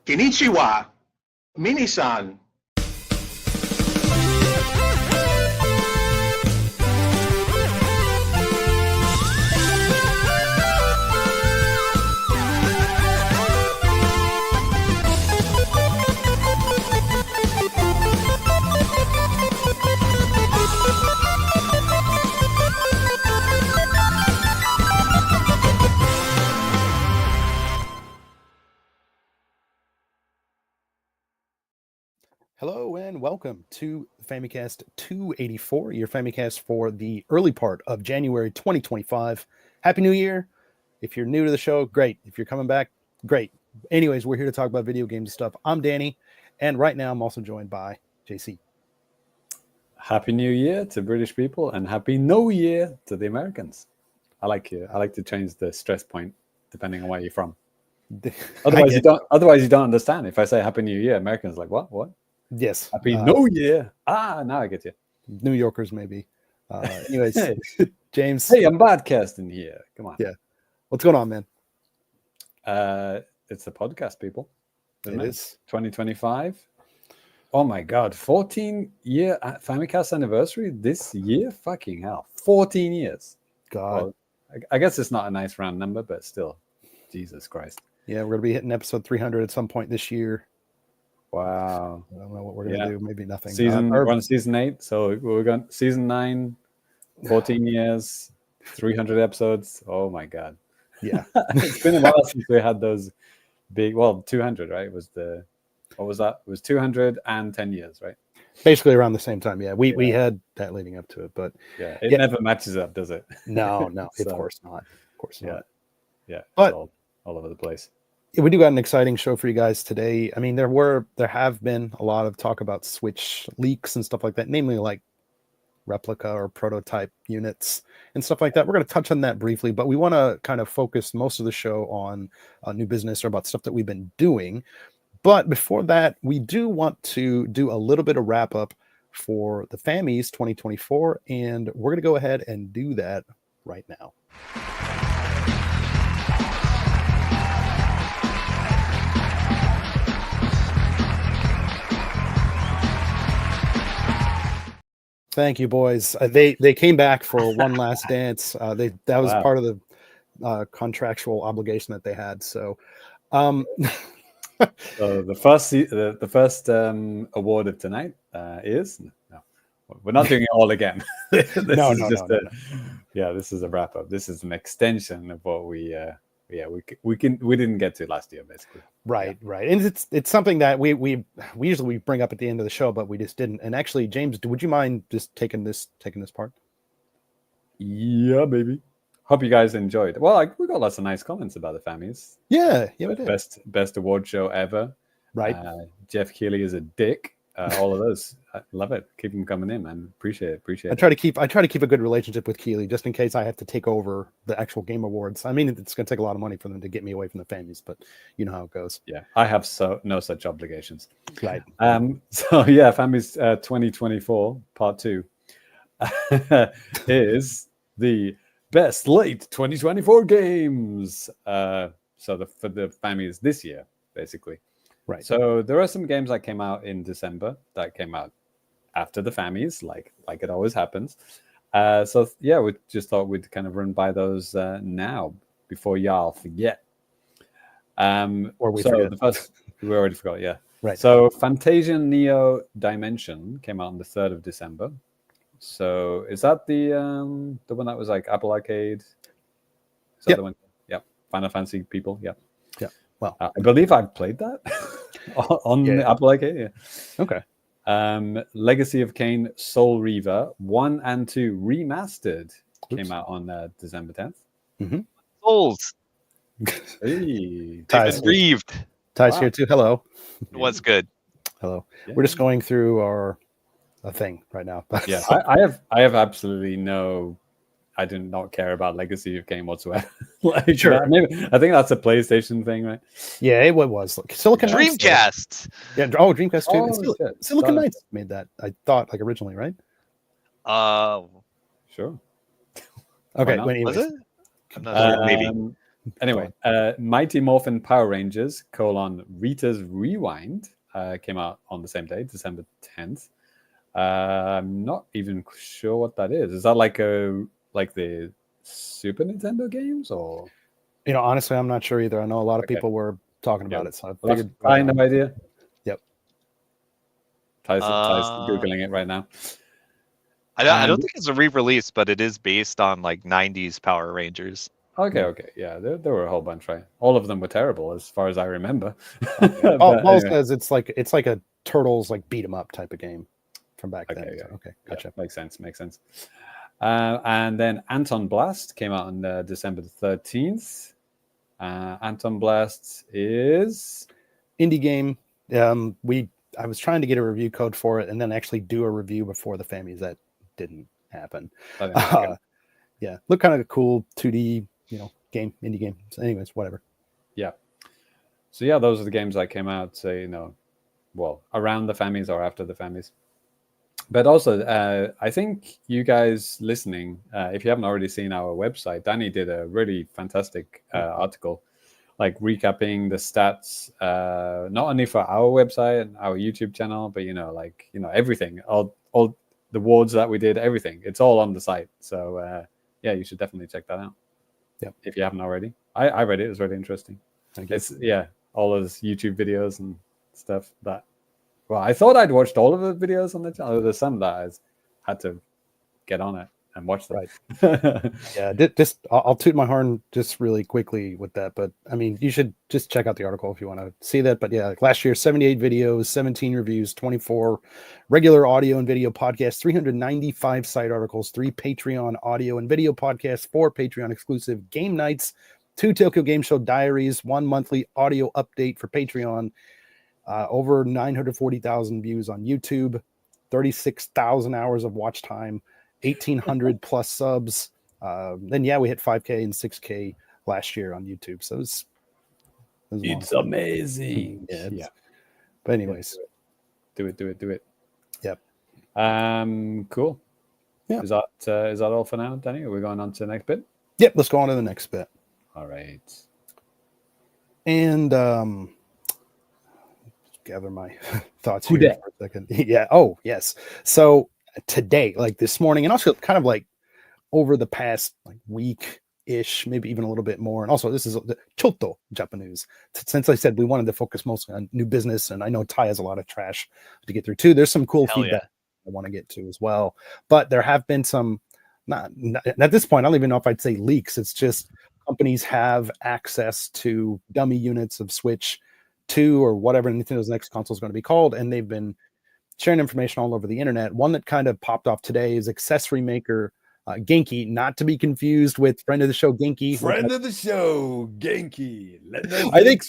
Konnichiwa, Minisan. Hello and welcome to Famicast 284, your Famicast for the early part of January 2025. Happy New Year. If you're new to the show, great. If you're coming back, great. Anyways, we're here to talk about video games stuff. I'm Danny, and right now I'm also joined by JC. Happy New Year to British people and Happy New Year to the Americans. I like to change the stress point depending on where you're from. Otherwise you don't understand. If I say Happy New Year, Americans are like, what? Yes. Happy New Year. Now I get you. New Yorkers, maybe. Anyways, hey. James. Hey, I'm podcasting here. Come on. Yeah. What's going on, man? It's the podcast, people. It is. 2025. Oh my God. 14-year Famicast anniversary this year? Fucking hell. 14 years. God. Well, I guess it's not a nice round number, but still. Jesus Christ. Yeah, we're going to be hitting episode 300 at some point this year. Wow. I don't know what we're going to do. Maybe nothing. We're on season 8. So we're going season 9, 14 years, 300 episodes. Oh my God. Yeah. It's been a while since we had those big, 200, right? What was that? It was 200 and 10 years, right? Basically around the same time. Yeah. We had that leading up to it, but it never matches up, does it? No, of course not. Of course not. Yeah. But all over the place. We do got an exciting show for you guys today. I mean, there have been a lot of talk about Switch leaks and stuff like that, namely like replica or prototype units and stuff like that. We're going to touch on that briefly, but we want to kind of focus most of the show on new business or about stuff that we've been doing. But before that, we do want to do a little bit of wrap up for the Fammies 2024, and we're going to go ahead and do that right now. Thank you, boys. They came back for one last dance. That was part of the contractual obligation that they had. So, so the first award of tonight is no. We're not doing it all again. This is a wrap up. This is an extension of what we didn't get to last year, basically. Right. And it's something that we usually bring up at the end of the show, but we just didn't. And actually, James, would you mind just taking this part? Yeah, baby. Hope you guys enjoyed. Well, we got lots of nice comments about the Fammies. Yeah, we did. Best award show ever. Right. Jeff Keighley is a dick. All of those. I love it. Keep them coming in, man. Appreciate it. I try to keep a good relationship with Keighley just in case I have to take over the actual game awards. I mean, it's going to take a lot of money for them to get me away from the Fammies, but you know how it goes. Yeah, I have no such obligations. Right. So yeah, Fammies 2024 part 2 is the best late 2024 games. For the Fammies this year, basically. Right. So there are some games that came out in December that came out after the Fammies, like it always happens. We just thought we'd kind of run by those now before y'all forget. Or we forget. We already forgot, yeah. Right. So Fantasia Neo Dimension came out on the 3rd of December. So is that the one that was like Apple Arcade? Is that the one? Yeah. Final Fantasy people, yeah. Yeah. Well, I believe I played that on the Apple Arcade. Yeah. Okay. Legacy of Kain Soul Reaver 1 and 2 remastered came out on December 10th. Mm-hmm. Souls. Hey. Ty's grieved. Ty's here too. Hello. What's good? Hello. Yeah. We're just going through our thing right now. Yeah, I have absolutely no. I do not care about Legacy of Kain whatsoever. Sure. Maybe, I think that's a PlayStation thing, right? Yeah, it was. Silicon Dreamcast. Knights. Yeah. Oh, Dreamcast too. Silicon Knights made that. I thought originally, right? Sure. Okay. Was it? I'm not sure. Maybe. Anyway, Mighty Morphin Power Rangers: Rita's Rewind came out on the same day, December 10th. I'm not even sure what that is. Is that like the Super Nintendo games, or Honestly, I'm not sure either. I know a lot of people were talking about it, so I figured. I no idea. Yep. Ty's googling it right now. I don't think it's a re-release, but it is based on like 90s Power Rangers. Okay. Yeah, there were a whole bunch, right? All of them were terrible, as far as I remember. Paul says it's like a Turtles like beat 'em up type of game from back then. Yeah. So, okay, gotcha. Yeah, makes sense. And then Anton Blast came out on December the 13th. Anton Blast is indie game. I was trying to get a review code for it and then actually do a review before the Fammies. That didn't happen. Yeah, look kind of a cool 2D, game, indie game. So anyways, whatever. Yeah. So yeah, those are the games that came out, around the Fammies or after the Fammies. But also, I think you guys listening, if you haven't already seen our website, Danny did a really fantastic article, like recapping the stats, not only for our website and our YouTube channel, but everything, all the awards that we did, everything. It's all on the site. So you should definitely check that out. Yeah, if you haven't already. I read it. It was really interesting. It's all those YouTube videos and stuff that. Well, I thought I'd watched all of the videos on the channel. There's some that I had to get on it and watch them. Right. Yeah, I'll toot my horn just really quickly with that. But I mean, you should just check out the article if you want to see that. But yeah, like last year, 78 videos, 17 reviews, 24 regular audio and video podcasts, 395 site articles, 3 Patreon audio and video podcasts, 4 Patreon exclusive game nights, 2 Tokyo Game Show diaries, 1 monthly audio update for Patreon. Over 940,000 views on YouTube, 36,000 hours of watch time, 1,800 plus subs. Then we hit 5K and 6K last year on YouTube. So it's amazing. Yeah. But anyways, do it. Yep. Cool. Yeah. Is that all for now, Danny? Are we going on to the next bit? Yep. Let's go on to the next bit. All right. And gather my thoughts here for a second. Yeah. Oh, yes. So today, like this morning, and also kind of like over the past week-ish, maybe even a little bit more. And also, this is the Chotto JAPANews. Since I said we wanted to focus mostly on new business, and I know Ty has a lot of trash to get through too. There's some cool feedback I want to get to as well. But there have been some, not at this point, I don't even know if I'd say leaks. It's just companies have access to dummy units of Switch 2 or whatever Nintendo's next console is going to be called, and they've been sharing information all over the internet. One that kind of popped off today is accessory maker Genki, not to be confused with friend of the show Genki. Friend of the show Genki. I think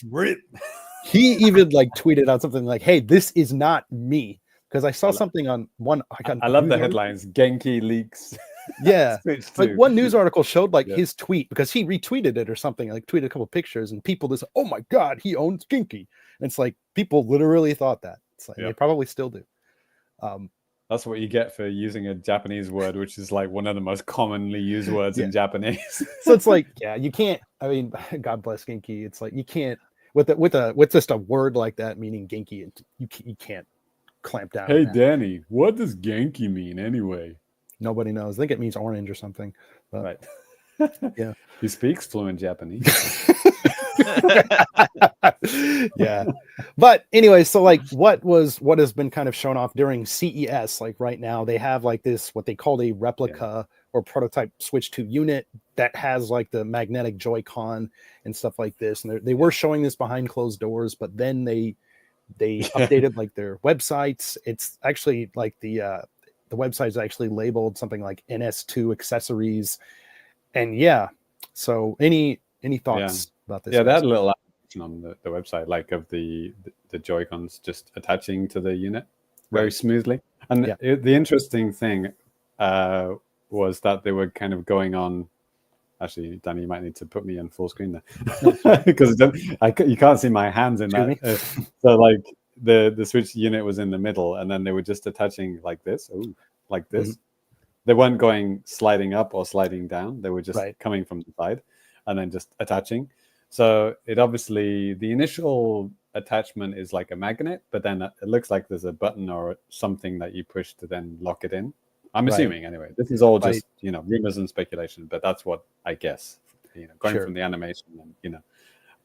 he even tweeted out something like, "Hey, this is not me," because I saw something on one. I love the headlines. Genki leaks. Yeah, like one news article showed his tweet because he retweeted it or something, tweeted a couple of pictures, and people just, oh my god, he owns Genki. And it's like people literally thought that. It's like they probably still do. That's what you get for using a Japanese word, which is one of the most commonly used words in Japanese. So it's you can't. I mean, God bless Genki. It's you can't with just a word like that meaning Genki. You can't clamp down. Hey, Danny, what does Genki mean anyway? Nobody knows. I think it means orange or something. But, right. Yeah. He speaks fluent Japanese. Yeah. But anyway, so what has been kind of shown off during CES, right now, they have this, what they call a replica or prototype Switch 2 unit that has the magnetic Joy-Con and stuff like this. And they were showing this behind closed doors, but then they updated their websites. It's actually the website is actually labeled something like NS2 accessories. And so any thoughts about this? Yeah, they had a little action on the website, of the Joy-Cons just attaching to the unit very smoothly. And the interesting thing was that they were kind of going on. Actually, Danny, you might need to put me in full screen there because you can't see my hands in that. So the Switch unit was in the middle, and then they were just attaching like this. Mm-hmm. They weren't going sliding up or sliding down. They were just coming from the side. and then just attaching. So it obviously, the initial attachment is like a magnet, but then it looks like there's a button or something that you push to then lock it in. I'm assuming anyway. This is all just rumors and speculation, but that's what I guess. Going from the animation, and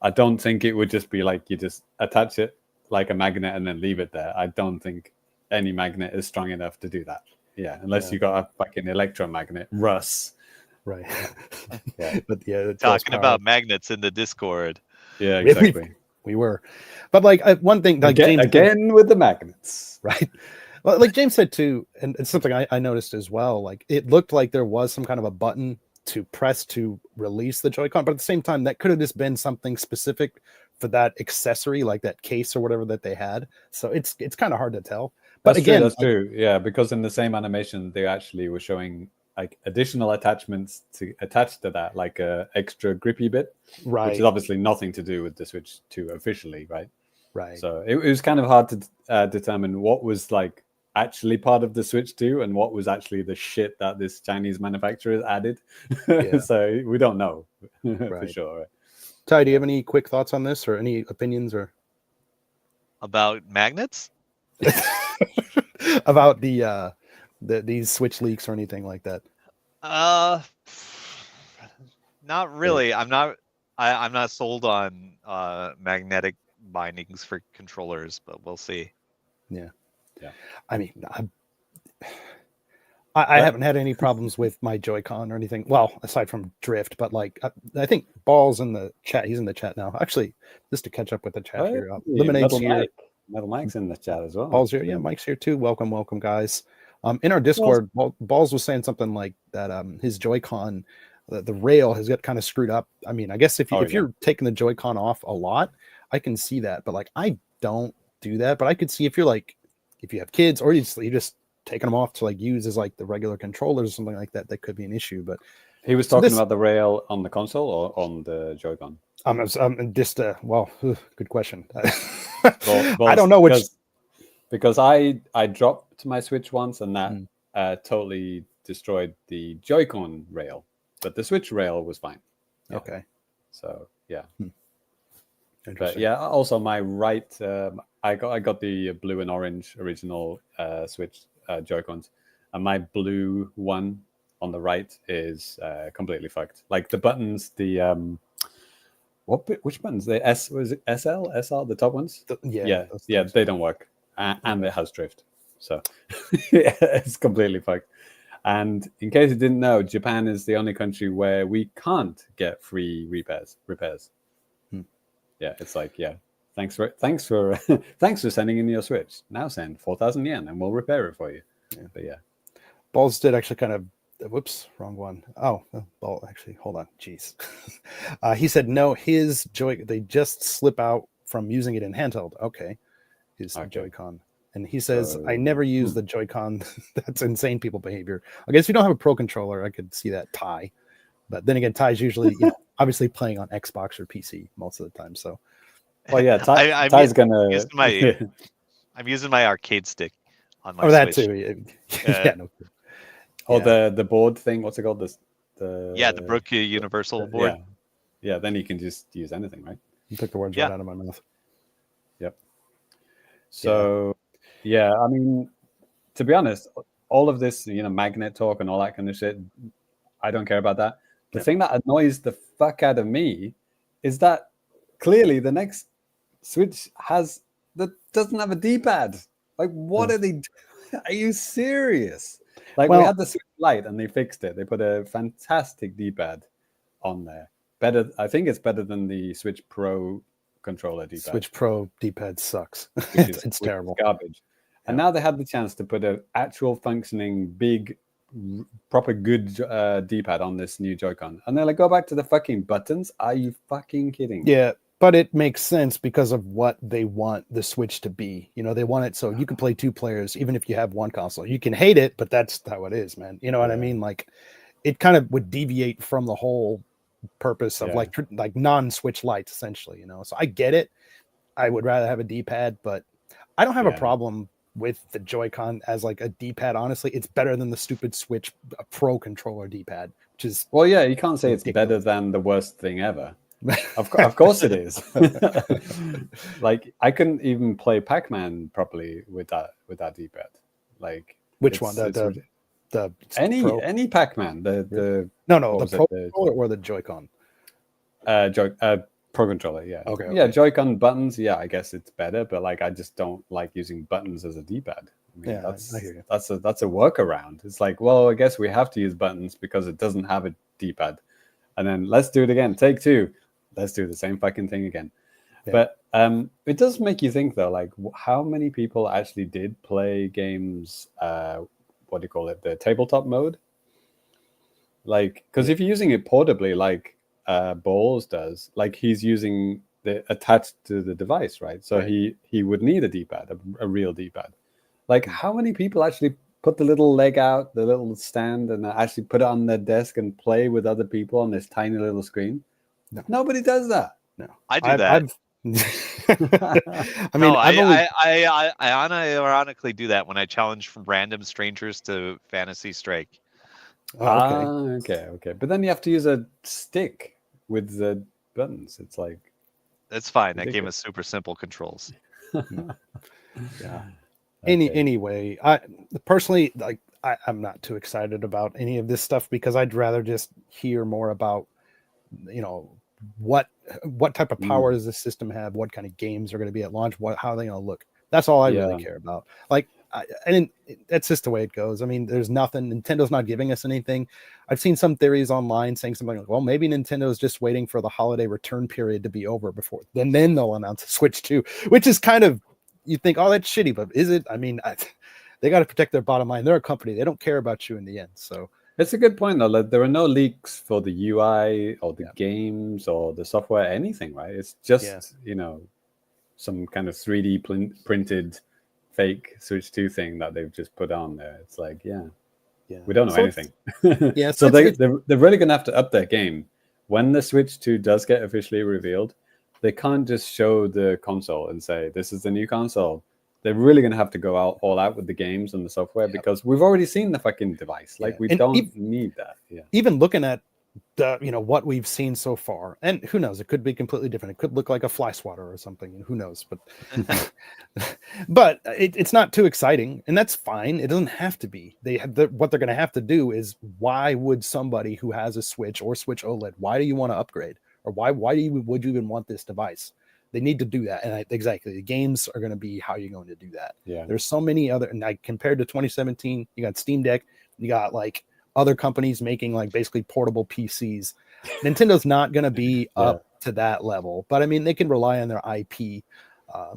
I don't think it would just be like you just attach it like a magnet and then leave it there. I don't think any magnet is strong enough to do that. Yeah, unless you got a fucking electromagnet, Russ. Right. Yeah. But talking about magnets in the Discord. Yeah, exactly. We were, but like one thing, like again, James again with the magnets, right? Well, like James said too, and it's something I noticed as well. Like it looked like there was some kind of a button to press to release the Joy-Con, but at the same time, that could have just been something specific for that accessory, like that case or whatever that they had. So it's kind of hard to tell. But that's again, true, that's true. Yeah, because in the same animation, they actually were showing like additional attachments to attach to that, like a extra grippy bit, right? Which is obviously nothing to do with the Switch 2 officially, right? Right. So it was kind of hard to determine what was like actually part of the Switch 2 and what was actually the shit that this Chinese manufacturer added. Yeah. So we don't know for Right. sure. Right? Ty, do you have any quick thoughts on this or any opinions or About magnets? about these Switch leaks or anything like that? Not really. I'm not sold on magnetic bindings for controllers, but we'll see. Yeah. Yeah. I mean, I haven't had any problems with my Joy-Con or anything. Well, aside from drift, but like I think Ball's in the chat. He's in the chat now. Actually, just to catch up with the chat here. Lemonade's here. Metal Mike's in the chat as well. Ball's here. Yeah, Mike's here too. Welcome, guys. In our Discord, Balls was saying something like that. His Joy-Con, the rail has got kind of screwed up. I mean, I guess if you're taking the Joy-Con off a lot, I can see that. But like, I don't do that. But I could see if you have kids or you just taking them off to like use as like the regular controllers or something like that, that could be an issue. But he was talking about the rail on the console or on the Joy-Con. Good question. I don't know which, because I dropped my Switch once and that totally destroyed the Joy-Con rail, but the Switch rail was fine. Yeah. Okay. So yeah. But yeah, also my right, I got the blue and orange original Switch Joy-Cons, and my blue one on the right is completely fucked. Like the buttons, which buttons? The was it SL, SR, the top ones? Yeah, they don't work, and it has drift, so it's completely fucked. And in case you didn't know, Japan is the only country where we can't get free repairs. Yeah, it's like, thanks for thanks for sending in your Switch. Now send 4,000 yen and we'll repair it for you. Yeah, but yeah, Balls did actually kind of. Whoops, wrong one. Oh, Ball. Actually, hold on. Jeez. He said no. His they just slip out from using it in handheld. Okay, his Joy-Con. And he says, I never use the Joy-Con. That's insane people behavior. I guess if you don't have a pro controller, I could see that, Ty. But then again, Ty's usually, obviously playing on Xbox or PC most of the time. So, well, yeah, Ty's gonna. I'm using my arcade stick on my Switch. That too. Yeah, no. Oh, the board thing. What's it called? The Brook Universal board. Yeah. Then you can just use anything, right? You took the words right out of my mouth. Yep. So, I mean, to be honest, all of this, magnet talk and all that kind of shit, I don't care about that. The thing that annoys the fuck out of me is that clearly the next Switch doesn't have a D-pad. Like, what are they doing? Are you serious? Like, we had the Switch Lite and they fixed it. They put a fantastic D-pad on there. I think it's better than the Switch Pro controller D-pad. Switch Pro D-pad sucks. It's terrible. Garbage. Yeah. And now they had the chance to put an actual functioning, big, proper good D-pad on this new Joy-Con. And they're like, go back to the fucking buttons? Are you fucking kidding? Yeah, but it makes sense because of what they want the Switch to be. They want it so you can play two players, even if you have one console. You can hate it, but that's how it is, man. You know what I mean? Like, it kind of would deviate from the whole purpose of like non-Switch Lites, essentially. So I get it. I would rather have a D-pad, but I don't have a problem with the Joy-Con as like a D-pad. Honestly, it's better than the stupid Switch Pro controller D-pad. which is Well, yeah, you can't say it's ridiculous. better than the worst thing ever. Of course it is. Like I couldn't even play Pac-Man properly with that D-pad. Like Which one? it's The Pro? any Pac-Man. The No, what the was Pro it? The controller or the Joy-Con? Pro controller, yeah. Okay, Yeah, okay. Joy-Con buttons, yeah, I guess it's better, but like I just don't like using buttons as a D-pad. I mean, Yeah, I hear you. that's a workaround. It's like, well, I guess we have to use buttons because it doesn't have a D-pad. And then let's do it again. Take two. Let's do the same fucking thing again. Yeah. But it does make you think though, like how many people actually did play games, what do you call it, the tabletop mode? Like, because if you're using it portably, like Balls does, like he's using the attached to the device, right? So Right. he would need a D-pad, a real D-pad. Like how many people actually put the little leg out, the little stand, and actually put it on their desk and play with other people on this tiny little screen? No. Nobody does that. No, I do that. I mean, I've only I ironically do that when I challenge random strangers to Fantasy Strike. oh, okay. Okay. But then you have to use a stick with the buttons. It's like That's fine. That game ridiculous. is super simple controls. Yeah. Okay. Anyway, I personally like I'm not too excited about any of this stuff because I'd rather just hear more about, you know, what type of power does this system have, what kind of games are going to be at launch, how are they going to look. That's all I really care about. Like, that's just the way it goes. I mean, there's nothing. Nintendo's not giving us anything. I've seen some theories online saying something like, well, maybe Nintendo's just waiting for the holiday return period to be over before then they'll announce a Switch 2, which is kind of, you think, oh, that's shitty, but is it? I mean, they got to protect their bottom line. They're a company. They don't care about you in the end. So it's a good point, though. Like, there are no leaks for the UI or the games or the software, anything, right? It's just, you know, some kind of 3D printed fake Switch 2 thing that they've just put on there. It's like, we don't know anything. So they're really going to have to up their game. When the Switch 2 does get officially revealed, they can't just show the console and say, this is the new console. They're really going to have to go all out with the games and the software because we've already seen the fucking device. Like, we don't need that. Yeah. Even looking at the, you know, what we've seen so far, and who knows, it could be completely different. It could look like a fly swatter or something, and who knows, but but it's not too exciting, and that's fine. It doesn't have to be. What they're going to have to do is, why would somebody who has a Switch or Switch OLED, why do you want to upgrade, or would you even want this device? They need to do that, and exactly, the games are going to be how you're going to do that. Yeah, there's so many other, and like compared to 2017, you got Steam Deck, you got like other companies making like basically portable PCs. Nintendo's not going to be up to that level, but I mean, they can rely on their IP, you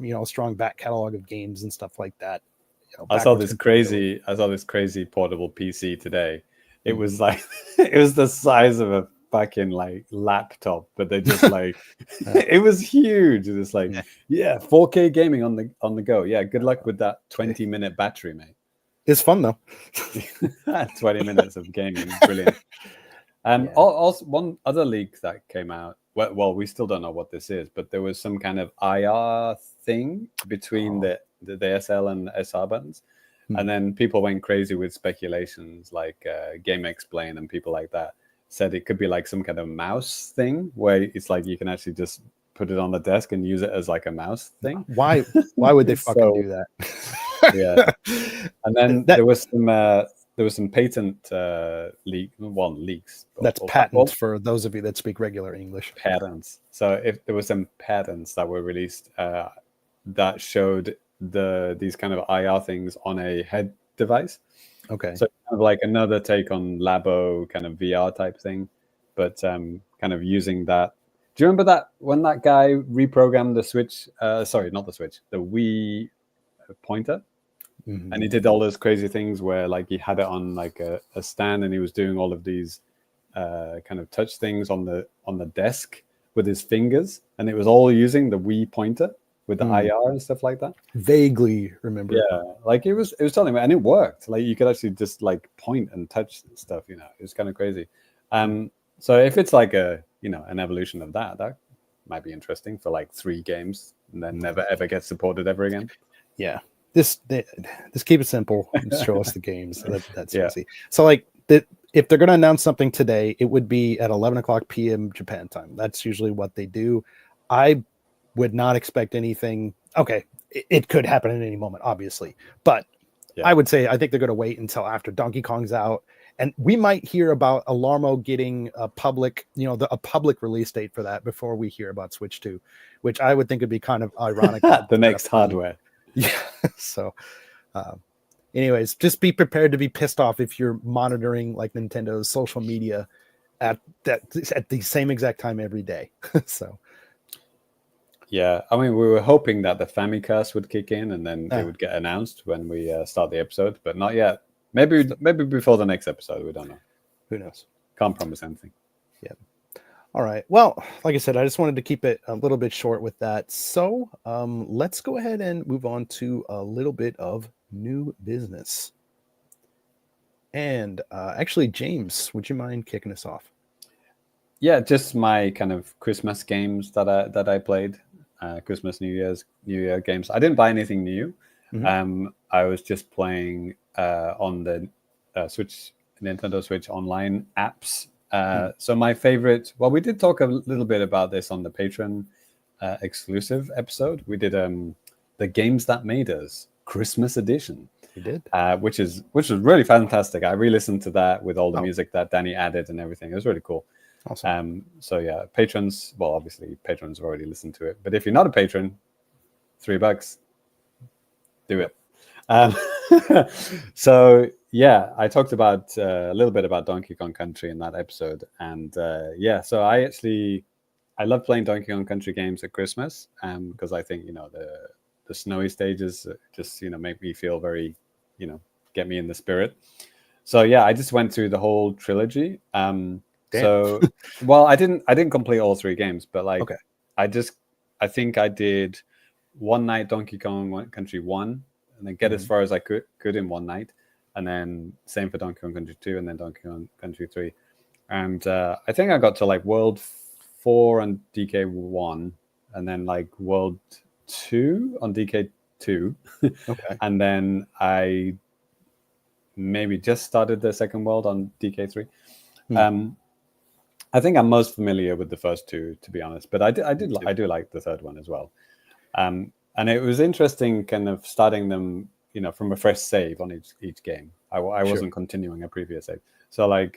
know, a strong back catalog of games and stuff like that. You know, I saw this crazy portable PC today. It was like, it was the size of a fucking like laptop, but they just like, it was huge. It was like, 4K gaming on the go. Yeah, good luck with that 20-minute battery, mate. It's fun though. 20 minutes of gaming, brilliant. Also, one other leak that came out. Well, we still don't know what this is, but there was some kind of IR thing between the SL and SR buttons, and then people went crazy with speculations like Game Explain and people like that said it could be like some kind of mouse thing where it's like you can actually just put it on the desk and use it as like a mouse thing. Why would they fucking do that? Yeah. And then there was some patent leaks. That's patents for those of you that speak regular English. Patents. So if there were some patents that were released that showed these kind of IR things on a head device. Okay. So kind of like another take on Labo kind of VR type thing, but kind of using that. Do you remember that when that guy reprogrammed the Switch? Sorry, not the Switch, the Wii pointer. Mm-hmm. And he did all those crazy things where like he had it on like a stand and he was doing all of these kind of touch things on the desk with his fingers, and it was all using the Wii pointer with the IR and stuff like that. Vaguely remember. Yeah, like it was telling me, and it worked. Like you could actually just like point and touch stuff, you know. It was kind of crazy. So if it's like an evolution of that might be interesting for like 3 games and then never ever get supported ever again. Yeah. Just keep it simple and show us the games. That's easy. So like if they're going to announce something today, it would be at 11 o'clock p.m. Japan time. That's usually what they do. I would not expect anything. Okay, it could happen at any moment, obviously, but I would say I think they're going to wait until after Donkey Kong's out, and we might hear about Alarmo getting a public, a public release date for that before we hear about Switch 2, which I would think would be kind of ironic. The next hardware. Yeah. So, anyways, just be prepared to be pissed off if you're monitoring like Nintendo's social media at the same exact time every day. So. Yeah, I mean, we were hoping that the Famicast would kick in and then it would get announced when we start the episode, but not yet. Maybe before the next episode. We don't know. Who knows? Can't promise anything. Yeah. All right. Well, like I said, I just wanted to keep it a little bit short with that. So let's go ahead and move on to a little bit of new business. And actually, James, would you mind kicking us off? Yeah, just my kind of Christmas games that I played. Christmas, New Year games. I didn't buy anything new. Mm-hmm. I was just playing on the Nintendo Switch online apps. So my favorite, well, we did talk a little bit about this on the Patreon exclusive episode. We did the Games That Made Us Christmas edition. We did, which was really fantastic. I re-listened to that with all the music that Danny added and everything. It was really cool. Awesome. So yeah, patrons. Well, obviously patrons have already listened to it, but if you're not a patron, $3, do it. So yeah, I talked about a little bit about Donkey Kong Country in that episode, and so I love playing Donkey Kong Country games at Christmas, because I think the snowy stages just make me feel very, get me in the spirit. So yeah, I just went through the whole trilogy. So, well, I didn't complete all 3 games, but like, I think I did one night Donkey Kong Country 1, and then get as far as I could in one night, and then same for Donkey Kong Country 2, and then Donkey Kong Country 3, and I think I got to like World 4 on DK1, and then like World 2 on DK2, and then I maybe just started the second world on DK3. I think I'm most familiar with the first 2, to be honest, but I do like the third one as well. And it was interesting, kind of starting them, from a fresh save on each game. I wasn't continuing a previous save, so like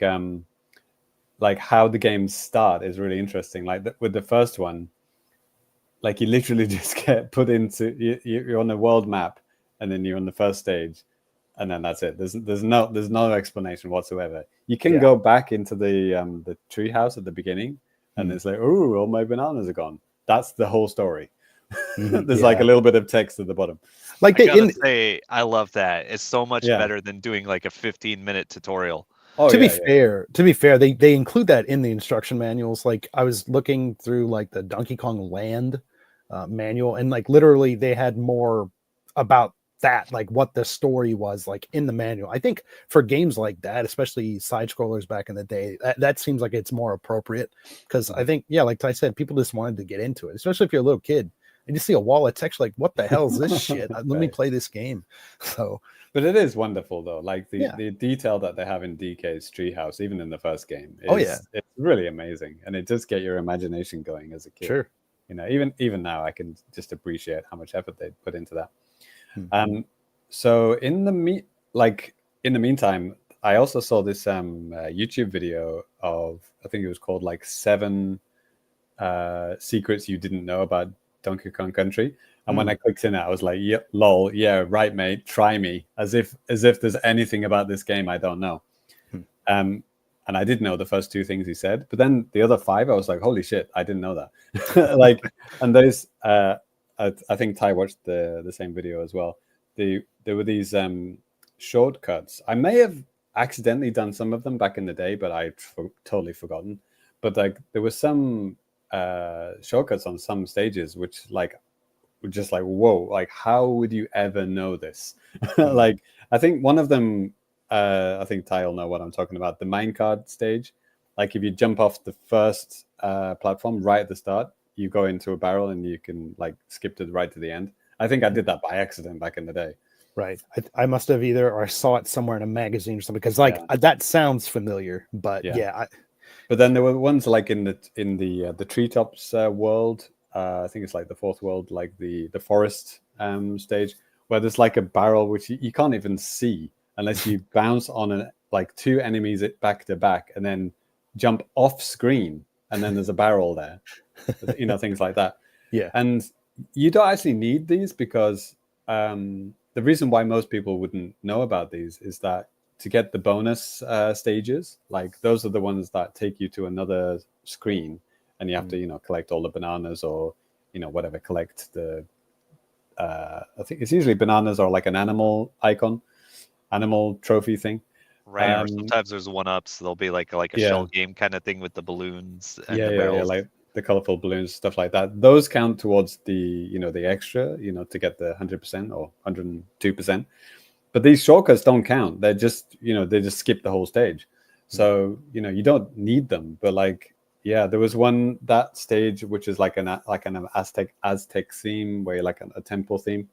how the games start is really interesting. Like with the first one, like you literally just get put into you're on the world map, and then you're on the first stage. And then that's it. There's no explanation whatsoever. You can go back into the treehouse at the beginning, and it's like, oh, all my bananas are gone. That's the whole story. There's like a little bit of text at the bottom. Like I gotta say, I love that. It's so much better than doing like a 15-minute tutorial. To be fair, they include that in the instruction manuals. Like I was looking through like the Donkey Kong Land manual, and like literally they had more about that, like what the story was like in the manual. I think for games like that, especially side scrollers back in the day, that seems like it's more appropriate, because I think, like I said, people just wanted to get into it, especially if you're a little kid and you see a wall of text, like, what the hell is this shit? Let me play this game. So, but it is wonderful though, like the detail that they have in DK's treehouse, even in the first game, it's really amazing, and it does get your imagination going as a kid. Sure. Even now I can just appreciate how much effort they put into that. So in the meantime, I also saw this YouTube video of, I think it was called like 7 secrets you didn't know about Donkey Kong Country. And when I clicked in it, I was like, yeah, lol, yeah, right, mate, try me, as if there's anything about this game I don't know. And I did know the first 2 things he said, but then the other 5, I was like, holy shit, I didn't know that. Like, and there's I think Ty watched the same video as well. There were these shortcuts. I may have accidentally done some of them back in the day, but I'd totally forgotten. But like there were some shortcuts on some stages, which like were just like, whoa, like how would you ever know this? Like I think one of them, I think Ty will know what I'm talking about. The minecart stage. Like if you jump off the first platform right at the start, you go into a barrel and you can like skip right to the end. I think I did that by accident back in the day. Right. I must have either, or I saw it somewhere in a magazine or something, because like that sounds familiar. But but then there were ones like in the treetops world. I think it's like the fourth world, like the forest stage, where there's like a barrel which you can't even see unless you bounce on like two enemies back to back and then jump off screen, and then there's a barrel there. Things like that. Yeah. And you don't actually need these, because the reason why most people wouldn't know about these is that to get the bonus stages, like those are the ones that take you to another screen, and you have to collect all the bananas, or whatever, collect the I think it's usually bananas or like an animal trophy thing. Right, or sometimes there's one-ups. There'll be like a shell game kind of thing with the balloons and the barrels. Like the colorful balloons, stuff like that. Those count towards the the extra, to get the 100% or 102%. But these shortcuts don't count. They're just they just skip the whole stage. So you don't need them. But like there was that stage which is like an Aztec theme, where you're like a temple theme,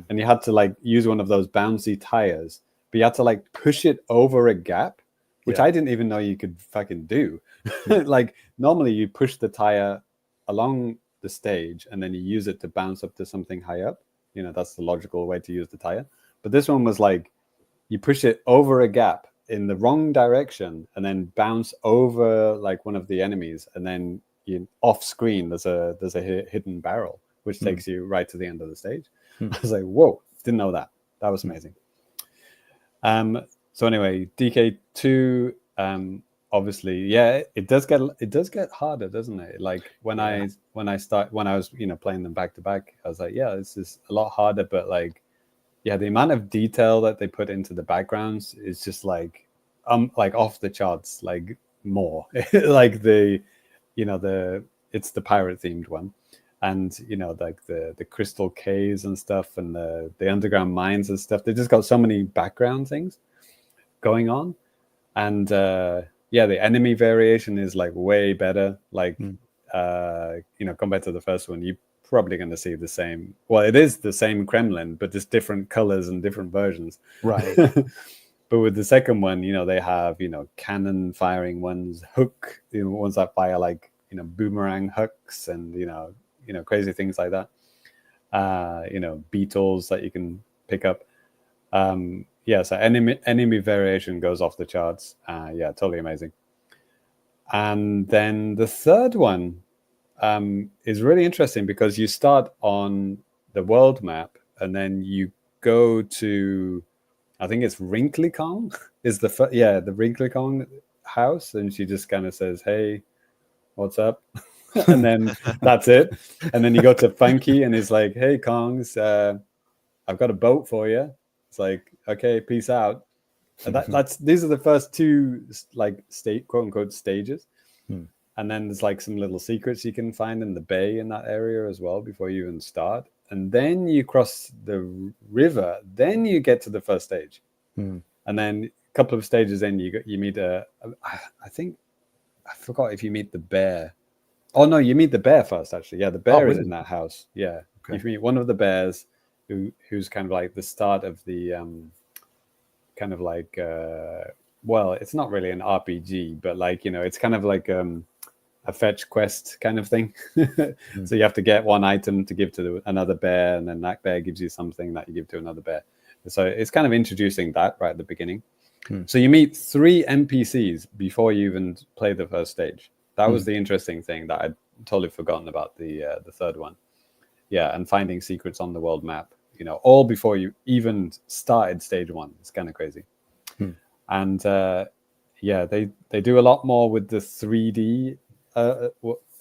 and you had to like use one of those bouncy tires. But you had to like push it over a gap, which I didn't even know you could fucking do. Like normally you push the tire along the stage and then you use it to bounce up to something high up. That's the logical way to use the tire. But this one was like you push it over a gap in the wrong direction and then bounce over like one of the enemies, and then off screen there's a hidden barrel which takes you right to the end of the stage. I was like, whoa, didn't know that. That was amazing. So anyway, DK2, obviously, it does get harder, doesn't it? Like when I was playing them back to back, I was like, this is a lot harder. But like, the amount of detail that they put into the backgrounds is just like off the charts, like more. Like it's the pirate themed one. And like the crystal caves and stuff, and the underground mines and stuff. They just got so many background things going on, and the enemy variation is like way better. Like compared to the first one, you're probably going to see the same. Well, it is the same Kremlin, but just different colors and different versions. Right. But with the second one, they have cannon firing ones, hook, ones that fire like boomerang hooks, and crazy things like that. Beetles that you can pick up. So enemy variation goes off the charts. Totally amazing. And then the third one is really interesting, because you start on the world map and then you go to, I think it's Wrinkly Kong is the Wrinkly Kong house, and she just kind of says, "Hey, what's up?" And then that's it. And then you go to Funky, and he's like, "Hey, Kongs, I've got a boat for you." It's like, "Okay, peace out." And these are the first two like quote unquote stages. And then there's like some little secrets you can find in the bay in that area as well before you even start. And then you cross the river, then you get to the first stage. And then a couple of stages in, you meet I forgot if you meet the bear. Oh no, you meet the bear first, actually. Yeah, the bear is in that house. Yeah. Okay. You meet one of the bears who's kind of like the start of the kind of like it's not really an RPG, but like, it's kind of like a fetch quest kind of thing. So you have to get one item to give to another bear, and then that bear gives you something that you give to another bear. So it's kind of introducing that right at the beginning. So you meet 3 NPCs before you even play the first stage. That was the interesting thing that I'd totally forgotten about the third one. Yeah, and finding secrets on the world map, all before you even started stage 1. It's kind of crazy. And they do a lot more with the 3D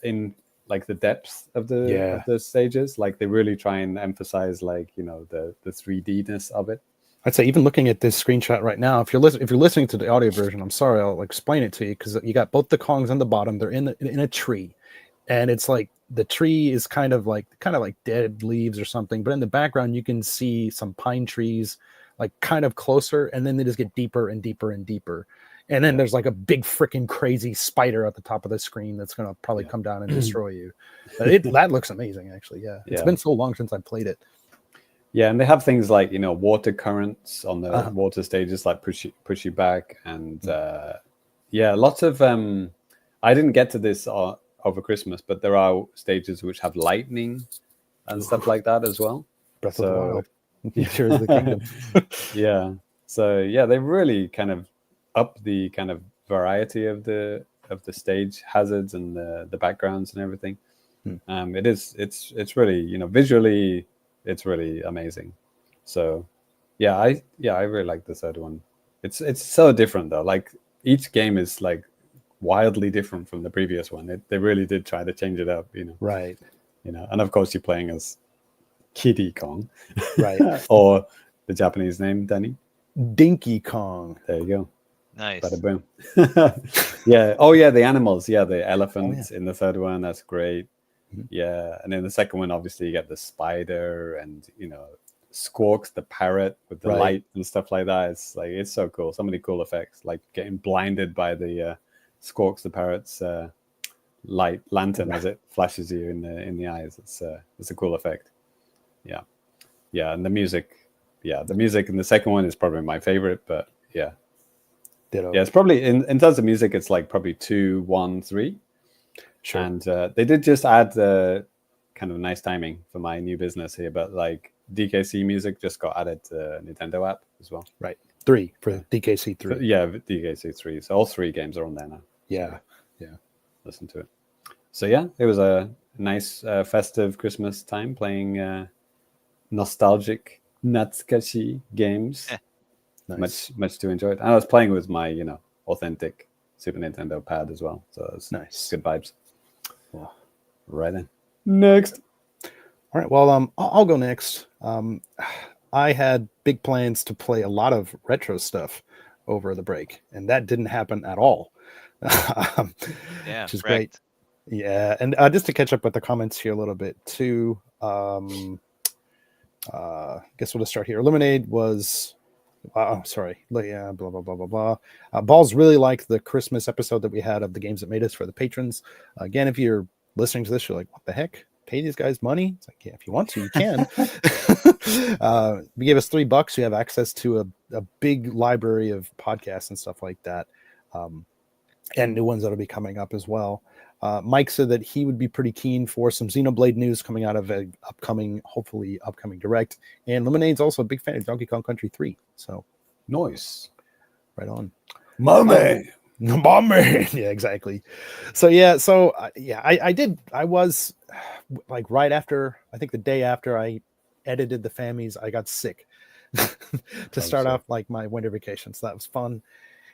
in like the depth of the stages. Like they really try and emphasize like the 3D-ness of it. I'd say even looking at this screenshot right now, if you're listening to the audio version, I'm sorry, I'll explain it to you, because you got both the Kongs on the bottom. They're in a tree, and it's like the tree is kind of like dead leaves or something. But in the background, you can see some pine trees, like kind of closer, and then they just get deeper and deeper and deeper. And then there's like a big freaking crazy spider at the top of the screen that's gonna probably come down and destroy you. That looks amazing, actually. Yeah, it's been so long since I played it. Yeah, and they have things like water currents on the Uh-huh. water stages, like push you back, and lots of. I didn't get to this over Christmas, but there are stages which have lightning and stuff like that as well. Breath of the So Wild. Tears of the Kingdom. yeah, so yeah, they really kind of up the kind of variety of the stage hazards and the backgrounds and everything. It's really visually it's really amazing. So I really like the third one. It's so different though. Like each game is like wildly different from the previous one. They really did try to change it up, Right. And of course you're playing as Kiddy Kong, Right. or the Japanese name, Danny. Dinky Kong. There you go. Nice. Bada boom. Yeah. Oh yeah, the animals. Yeah, the elephants in the third one. That's great. Yeah, and in the second one, obviously you get the spider and Squawks the parrot with the light and stuff like that. It's so cool. So many cool effects, like getting blinded by the Squawks the parrot's light lantern as it flashes you in the eyes. It's a cool effect. Yeah, and the music. Yeah, the music in the second one is probably my favorite. But yeah, Ditto. yeah, it's probably in terms of music, it's like probably 2, 1, 3. Sure. And they did just add kind of nice timing for my new business here, but like DKC music just got added to Nintendo app as well. Right. 3 for DKC 3. Yeah, DKC 3. So all 3 games are on there now. Yeah. Listen to it. So yeah, it was a nice festive Christmas time playing nostalgic Natsukashi games. Nice. Much to enjoy it. And I was playing with my authentic Super Nintendo pad as well. So it's nice. Good vibes. Yeah. Right then. Next. All right. Well, I'll go next. I had big plans to play a lot of retro stuff over the break, and that didn't happen at all. Which is great. Yeah, and just to catch up with the comments here a little bit too. Guess we'll just start here. Lemonade was. Sorry. Yeah, blah, blah, blah, blah, blah. Balls really liked the Christmas episode that we had of the games that made us for the patrons. Again, if you're listening to this, you're like, what the heck? Pay these guys money? It's like, yeah, if you want to, you can. We gave us $3. You have access to a big library of podcasts and stuff like that. And new ones that'll be coming up as well. Mike said that he would be pretty keen for some Xenoblade news coming out of a hopefully upcoming direct. And Lemonade's also a big fan of Donkey Kong Country 3. So nice. Right on. Mommy. Mommy. Yeah, exactly. So I was like right after, I think the day after I edited the Fammies, I got sick to start off like my winter vacation. So that was fun.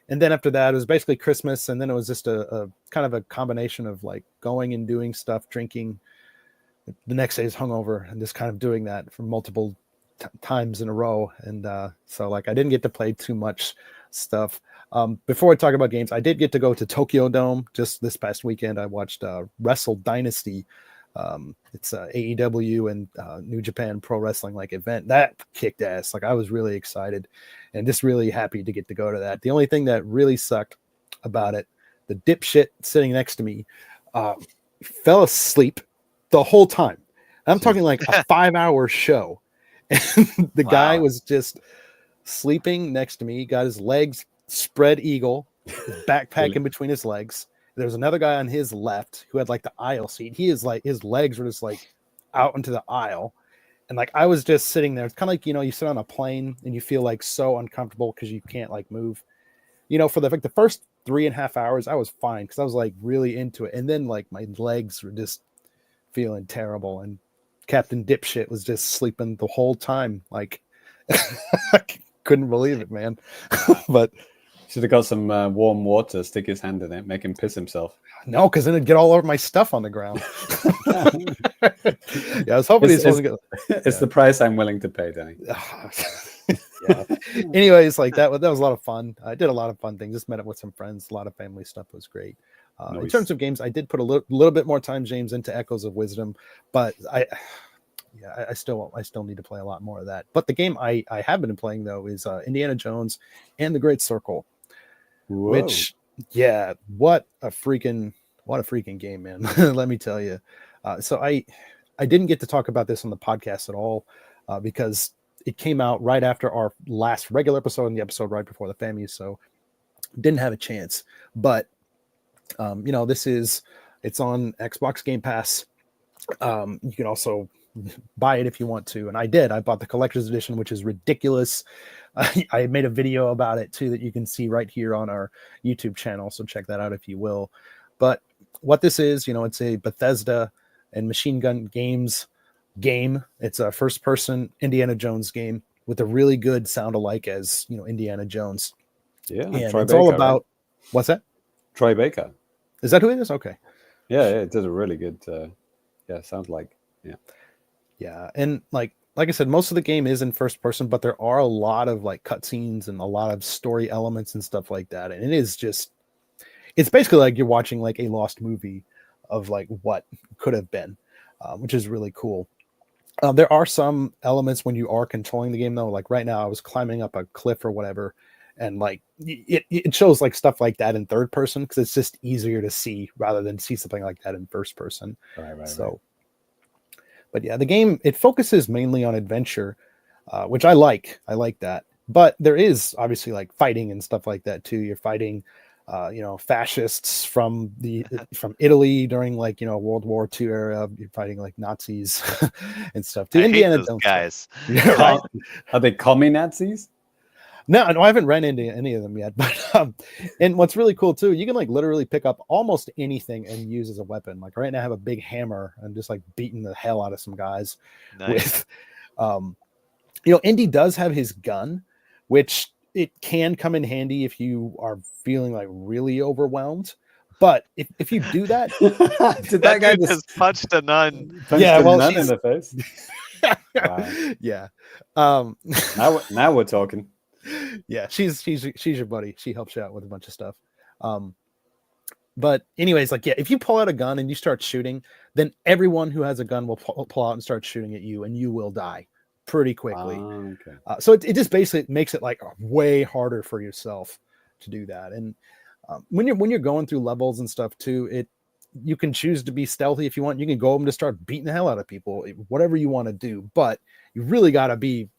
And then after that, it was basically Christmas. And then it was just a kind of a combination of like going and doing stuff, drinking. The next day is hungover and just kind of doing that for multiple times in a row. And so like I didn't get to play too much stuff. Before I talk about games, I did get to go to Tokyo Dome just this past weekend. I watched Wrestle Dynasty. It's AEW and New Japan Pro Wrestling like event that kicked ass. Like I was really excited and just really happy to get to go to that. The only thing that really sucked about it, the dipshit sitting next to me fell asleep the whole time. I'm talking like a 5-hour show, and the guy was just sleeping next to me. Got his legs spread eagle, his backpack in between his legs. There was another guy on his left who had like the aisle seat. He is like, his legs were just like out into the aisle. And like, I was just sitting there. It's kind of like, you sit on a plane and you feel like so uncomfortable because you can't like move, for the first 3.5 hours, I was fine. Cause I was like really into it. And then like my legs were just feeling terrible. And Captain Dipshit was just sleeping the whole time. Like I couldn't believe it, man. But should have got some warm water, stick his hand in it, make him piss himself. No, because then it'd get all over my stuff on the ground. I was hoping it's the price I'm willing to pay, Danny. Yeah. Anyways, like that was a lot of fun. I did a lot of fun things. Just met up with some friends. A lot of family stuff was great. Nice. In terms of games, I did put a little bit more time, James, into Echoes of Wisdom, but I still need to play a lot more of that. But the game I have been playing though is Indiana Jones and the Great Circle. Whoa. Which, yeah, what a freaking game, man. Let me tell you. So I didn't get to talk about this on the podcast at all. because it came out right after our last regular episode and the episode right before the Fammies, so didn't have a chance. But it's on Xbox Game Pass. You can also buy it if you want to, and I bought the collector's edition, which is ridiculous. I made a video about it too that you can see right here on our YouTube channel, so check that out if you will. But what this is, it's a Bethesda and Machine Gun Games game. It's a first person Indiana Jones game with a really good sound alike as Indiana Jones. Yeah, and Troy it's Baker, all about right? What's that? Troy Baker. Is that who it is? Okay. Yeah, it did a really good sounds like. Yeah, and like I said, most of the game is in first person, but there are a lot of like cutscenes and a lot of story elements and stuff like that, and it's basically like you're watching like a lost movie of like what could have been, which is really cool. There are some elements when you are controlling the game though, like right now I was climbing up a cliff or whatever, and like it shows like stuff like that in third person because it's just easier to see rather than see something like that in first person. Right. So, but yeah, the game, it focuses mainly on adventure, which I like. I like that. But there is obviously like fighting and stuff like that too. You're fighting, fascists from Italy during like World War II era. You're fighting like Nazis and stuff too. I Indiana hate those Jones guys. Yeah, right. Are they commie Nazis? No, I haven't ran into any of them yet. But and what's really cool too, you can like literally pick up almost anything and use as a weapon. Like right now, I have a big hammer and just like beating the hell out of some guys. Nice. With, Indy does have his gun, which it can come in handy if you are feeling like really overwhelmed. But if you do that, Did that guy just punched a nun? punched Yeah, a well, nun she's- in the face? Wow. yeah, Now we're talking. yeah, she's your buddy. She helps you out with a bunch of stuff. But anyways, like, yeah, if you pull out a gun and you start shooting, then everyone who has a gun will pull out and start shooting at you, and you will die pretty quickly. Okay. So it just basically makes it like way harder for yourself to do that. And when you're going through levels and stuff too, you can choose to be stealthy if you want. You can go up and just start beating the hell out of people, whatever you want to do. But you really got to be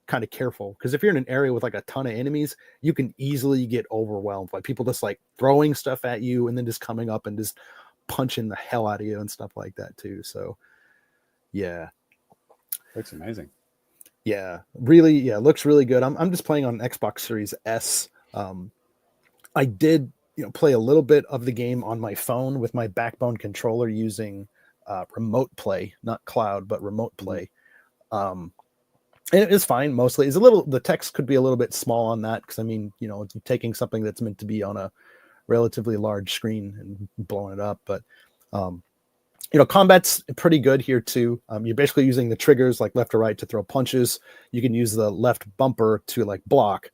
kind of careful, because if you're in an area with like a ton of enemies, you can easily get overwhelmed by people just like throwing stuff at you and then just coming up and just punching the hell out of you and stuff like that too. So yeah, Looks amazing. yeah, really, yeah, looks really good. I'm just playing on Xbox Series S. I did play a little bit of the game on my phone with my Backbone controller using remote play, not cloud, but remote play. And it is fine mostly. The text could be a little bit small on that because it's taking something that's meant to be on a relatively large screen and blowing it up. But combat's pretty good here too. You're basically using the triggers like left or right to throw punches. You can use the left bumper to like block.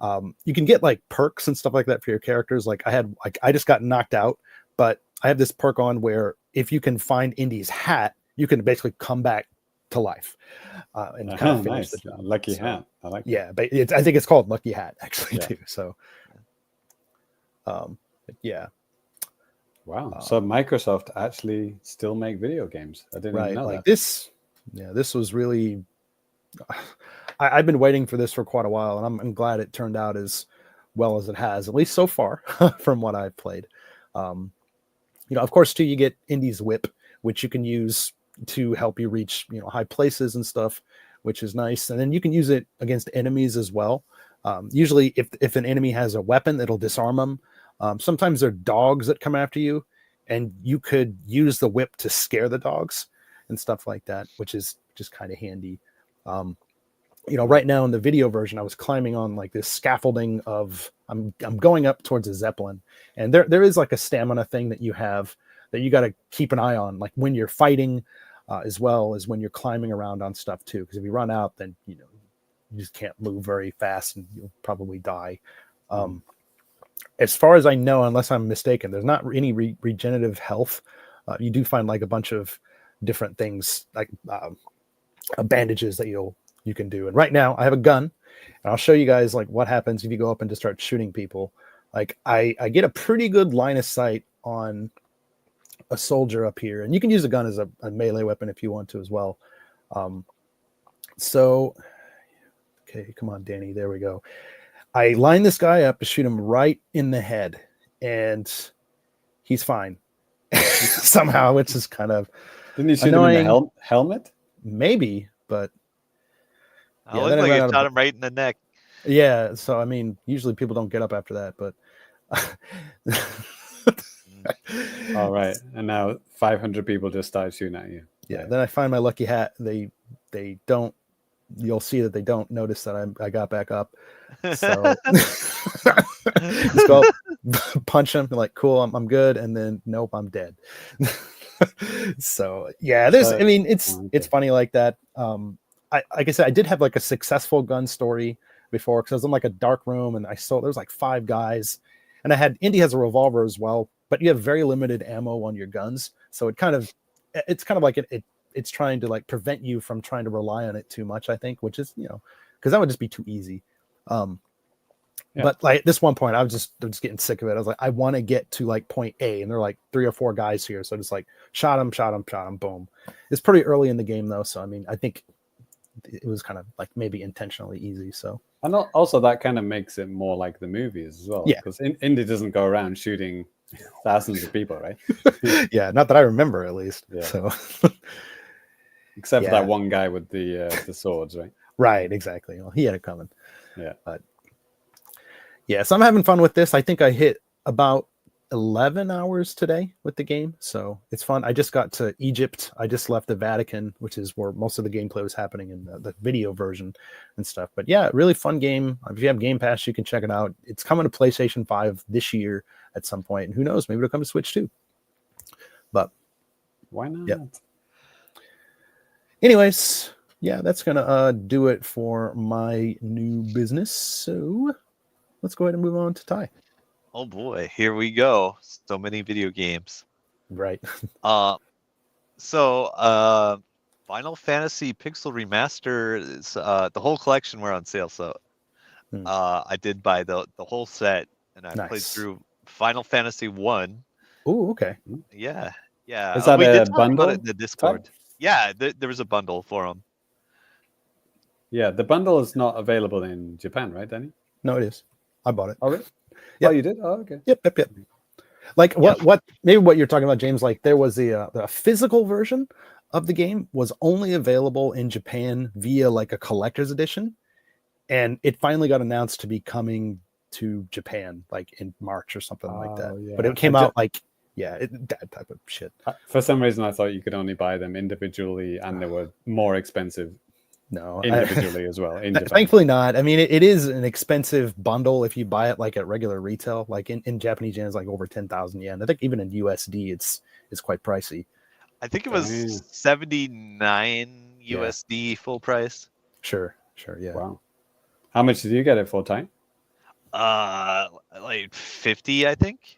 You can get like perks and stuff like that for your characters. Like I just got knocked out, but I have this perk on where if you can find Indy's hat, you can basically come back to life and kind of finish the job. Lucky hat. I like that. Yeah, but I think it's called Lucky Hat actually Yeah. too. So, yeah, Wow. So Microsoft actually still make video games. I didn't right. know Like that. this was really. I've been waiting for this for quite a while, and I'm glad it turned out as well as it has, at least so far, from what I've played. Of course, too, you get Indy's whip, which you can use to help you reach high places and stuff, which is nice. And then you can use it against enemies as well. Usually, if an enemy has a weapon, it'll disarm them. Sometimes there are dogs that come after you, and you could use the whip to scare the dogs and stuff like that, which is just kind of handy. Right now in the video version, I was climbing on like this scaffolding I'm going up towards a Zeppelin, and there is like a stamina thing that you have that you got to keep an eye on, like when you're fighting, as well as when you're climbing around on stuff too. Because if you run out, then you just can't move very fast and you'll probably die. As far as I know, unless I'm mistaken, there's not any regenerative health. You do find like a bunch of different things like bandages that you can do. And right now I have a gun, and I'll show you guys like what happens if you go up and just start shooting people. Like I get a pretty good line of sight on a soldier up here, and you can use a gun as a melee weapon if you want to as well. So, okay, come on, Danny. There we go. I line this guy up to shoot him right in the head, and he's fine somehow, which is kind of Didn't you shoot annoying. him in the helmet? Maybe, but I Yeah, looked then I like ran it out of shot him right in the neck. yeah. So I mean, usually people don't get up after that, but All right, and now 500 people just started shooting at you. yeah. Right. Then I find my lucky hat. They don't. You'll see that they don't notice that I got back up. So just go punch him, like, cool, I'm good, and then nope, I'm dead. So yeah, there's. I mean, it's funny like that. Like I said, I did have like a successful gun story before because I was in like a dark room and I saw there was like 5 guys, and I had Indy has a revolver as well, but you have very limited ammo on your guns, so it's kind of like it's trying to like prevent you from trying to rely on it too much, I think, which is, because that would just be too easy. But like at this one point, I was just getting sick of it. I was like, I want to get to like point A, and there are like 3 or 4 guys here, so I just like shot him, boom. It's pretty early in the game though, so I mean, I think it was kind of like maybe intentionally easy. So, and also that kind of makes it more like the movies as well. Yeah, because Indy doesn't go around shooting thousands of people, right? Yeah, not that I remember at least. Yeah. So, except for that one guy with the swords, right? Right, exactly. Well, he had it coming. Yeah, but yeah, so I'm having fun with this. I think I hit about 11 hours today with the game, so it's fun. I just got to Egypt. I just left the Vatican, which is where most of the gameplay was happening in the video version and stuff. But yeah, really fun game. If you have Game Pass, you can check it out. It's coming to PlayStation 5 this year at some point, and who knows, maybe it'll come to Switch too. But why not? Yeah. Anyways, yeah, that's gonna do it for my new business. So let's go ahead and move on to Ty. Oh boy, here we go. So many video games. Right. So Final Fantasy Pixel Remaster is the whole collection were on sale. So I did buy the whole set, and I played through Final Fantasy 1. Oh, okay. Yeah. Is that we a did talk bundle? about it in the Discord. Type? Yeah, there was a bundle for them. Yeah, the bundle is not available in Japan, right, Danny? No, it is. I bought it. Oh, really? Yep. Oh, you did? Oh, okay. Yep. Like what maybe what you're talking about, James, like there was the physical version of the game was only available in Japan via like a collector's edition, and it finally got announced to be coming to Japan like in March or something like that. Yeah. But it came out like that type of shit. For some reason, I thought you could only buy them individually, and they were more expensive No, individually as well. In Japan. Thankfully not. I mean, it is an expensive bundle if you buy it like at regular retail. Like in Japanese yen, it's like over 10,000 yen. I think even in USD, it's quite pricey. I think it was 79 USD full price. Sure, yeah. Wow. How much did you get it for, Ty? Like 50, I think.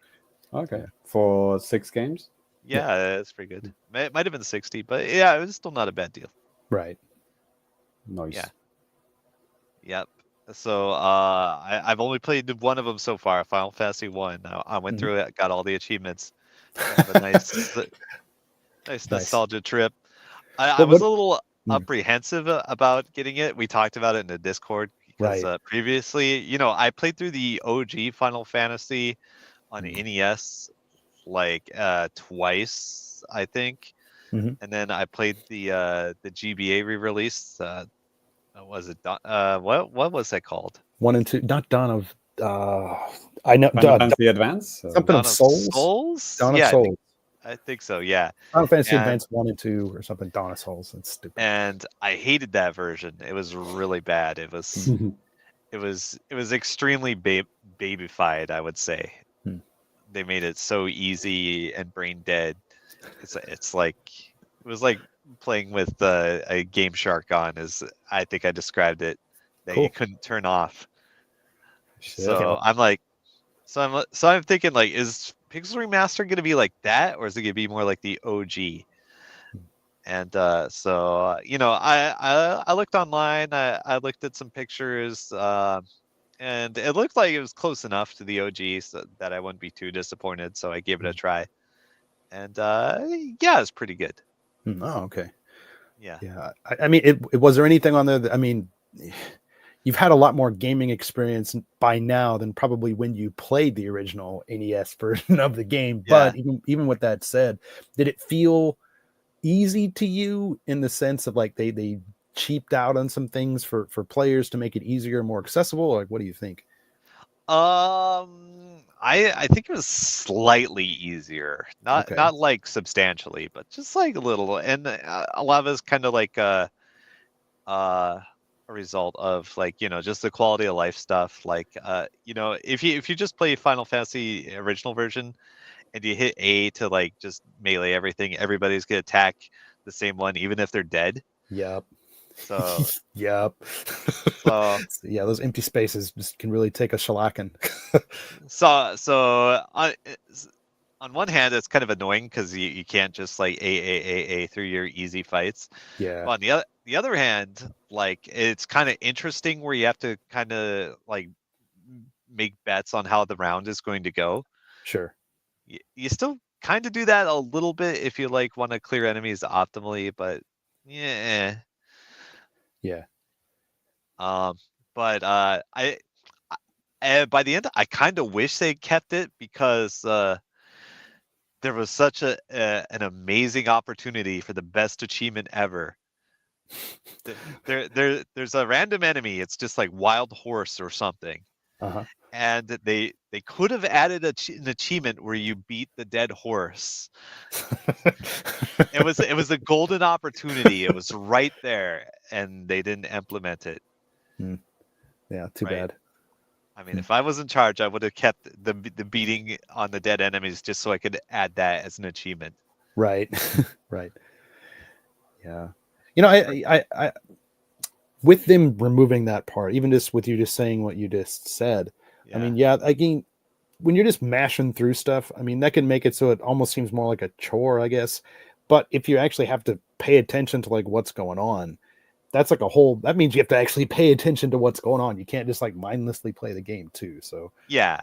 Okay. For 6 games? Yeah, that's pretty good. It might have been 60, but yeah, it was still not a bad deal. Right. Nice. Yeah. Yep. So I've only played one of them so far, Final Fantasy 1. I went through it, got all the achievements. Have a nice nostalgia trip. I was a little apprehensive about getting it. We talked about it in the Discord because previously, I played through the OG Final Fantasy on NES like twice, I think. And then I played the GBA re-release. Was it what was that called? 1 and 2, not Dawn of I know Final Fantasy Advance? Something Dawn of Souls? Dawn of Souls. I think so, yeah. Final Fantasy Advance 1 and 2 or something, Dawn of Souls. That's stupid. And I hated that version. It was really bad. It was it was extremely babyfied, I would say. They made it so easy and brain dead. It's like it was like playing with a Game Shark on, as I think I described it, that you couldn't turn off. Shit. So I'm thinking, like, is Pixel Remaster going to be like that, or is it going to be more like the OG? And so I looked online. I looked at some pictures, and it looked like it was close enough to the OG so that I wouldn't be too disappointed. So I gave it a try, and yeah, it's pretty good. Oh, okay. Yeah. Yeah. I mean, it was there anything on there that, I mean, you've had a lot more gaming experience by now than probably when you played the original NES version of the game. Yeah. But even with that said, did it feel easy to you in the sense of like they cheaped out on some things for players to make it easier and more accessible? Like, what do you think? I think it was slightly easier, not Okay. not like substantially, but just like a little. And a lot of it's kind of like a result of like just the quality of life stuff. Like if you just play Final Fantasy original version and you hit A to like just melee everything, everybody's gonna attack the same one even if they're dead. Yep. So Yep. so Yeah, those empty spaces just can really take a shellacking. so on one hand, it's kind of annoying because you can't just like a through your easy fights. Yeah. But on the other hand, like it's kind of interesting where you have to kind of like make bets on how the round is going to go. Sure. You still kind of do that a little bit if you like want to clear enemies optimally, but yeah. Yeah. But by the end, I kind of wish they kept it because there was such an amazing opportunity for the best achievement ever. There's a random enemy. It's just like wild horse or something, Uh-huh. and they could have added an achievement where you beat the dead horse. It was a golden opportunity. It was right there, and they didn't implement it. Yeah, too Right. bad. I mean, if I was in charge, I would have kept the beating on the dead enemies just so I could add that as an achievement. Right. Right. Yeah. I with them removing that part, even just with you just saying what you just said, I mean, yeah, again, when you're just mashing through stuff, I mean, that can make it so it almost seems more like a chore, I guess. But if you actually have to pay attention to like what's going on, that's like that means you have to actually pay attention to what's going on. You can't just like mindlessly play the game too. So yeah.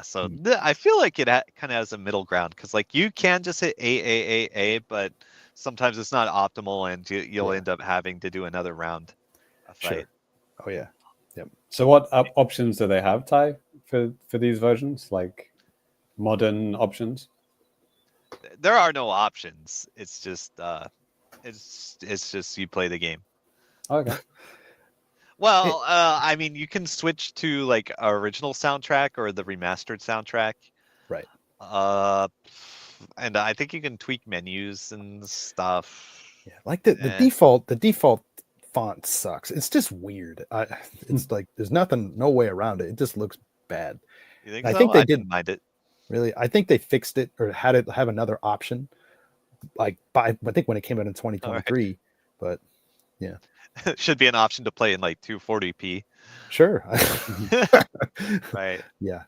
So I feel like it kind of has a middle ground because like you can just hit A, but sometimes it's not optimal, and you'll end up having to do another round of fight. Sure. Oh yeah. Yep. So what options do they have, Ty, for these versions? Like modern options? There are no options. It's just it's just you play the game. Okay. Well, I mean, you can switch to like original soundtrack or the remastered soundtrack. Right. And I think you can tweak menus and stuff. Yeah, like the default font sucks. It's just weird. It's like there's no way around it. It just looks bad. You think I so? think they didn't mind it. Really, I think they fixed it or had it have another option. Like I think when it came out in 2023, right. But yeah. Should be an option to play in like 240p. Sure. Right. Yeah.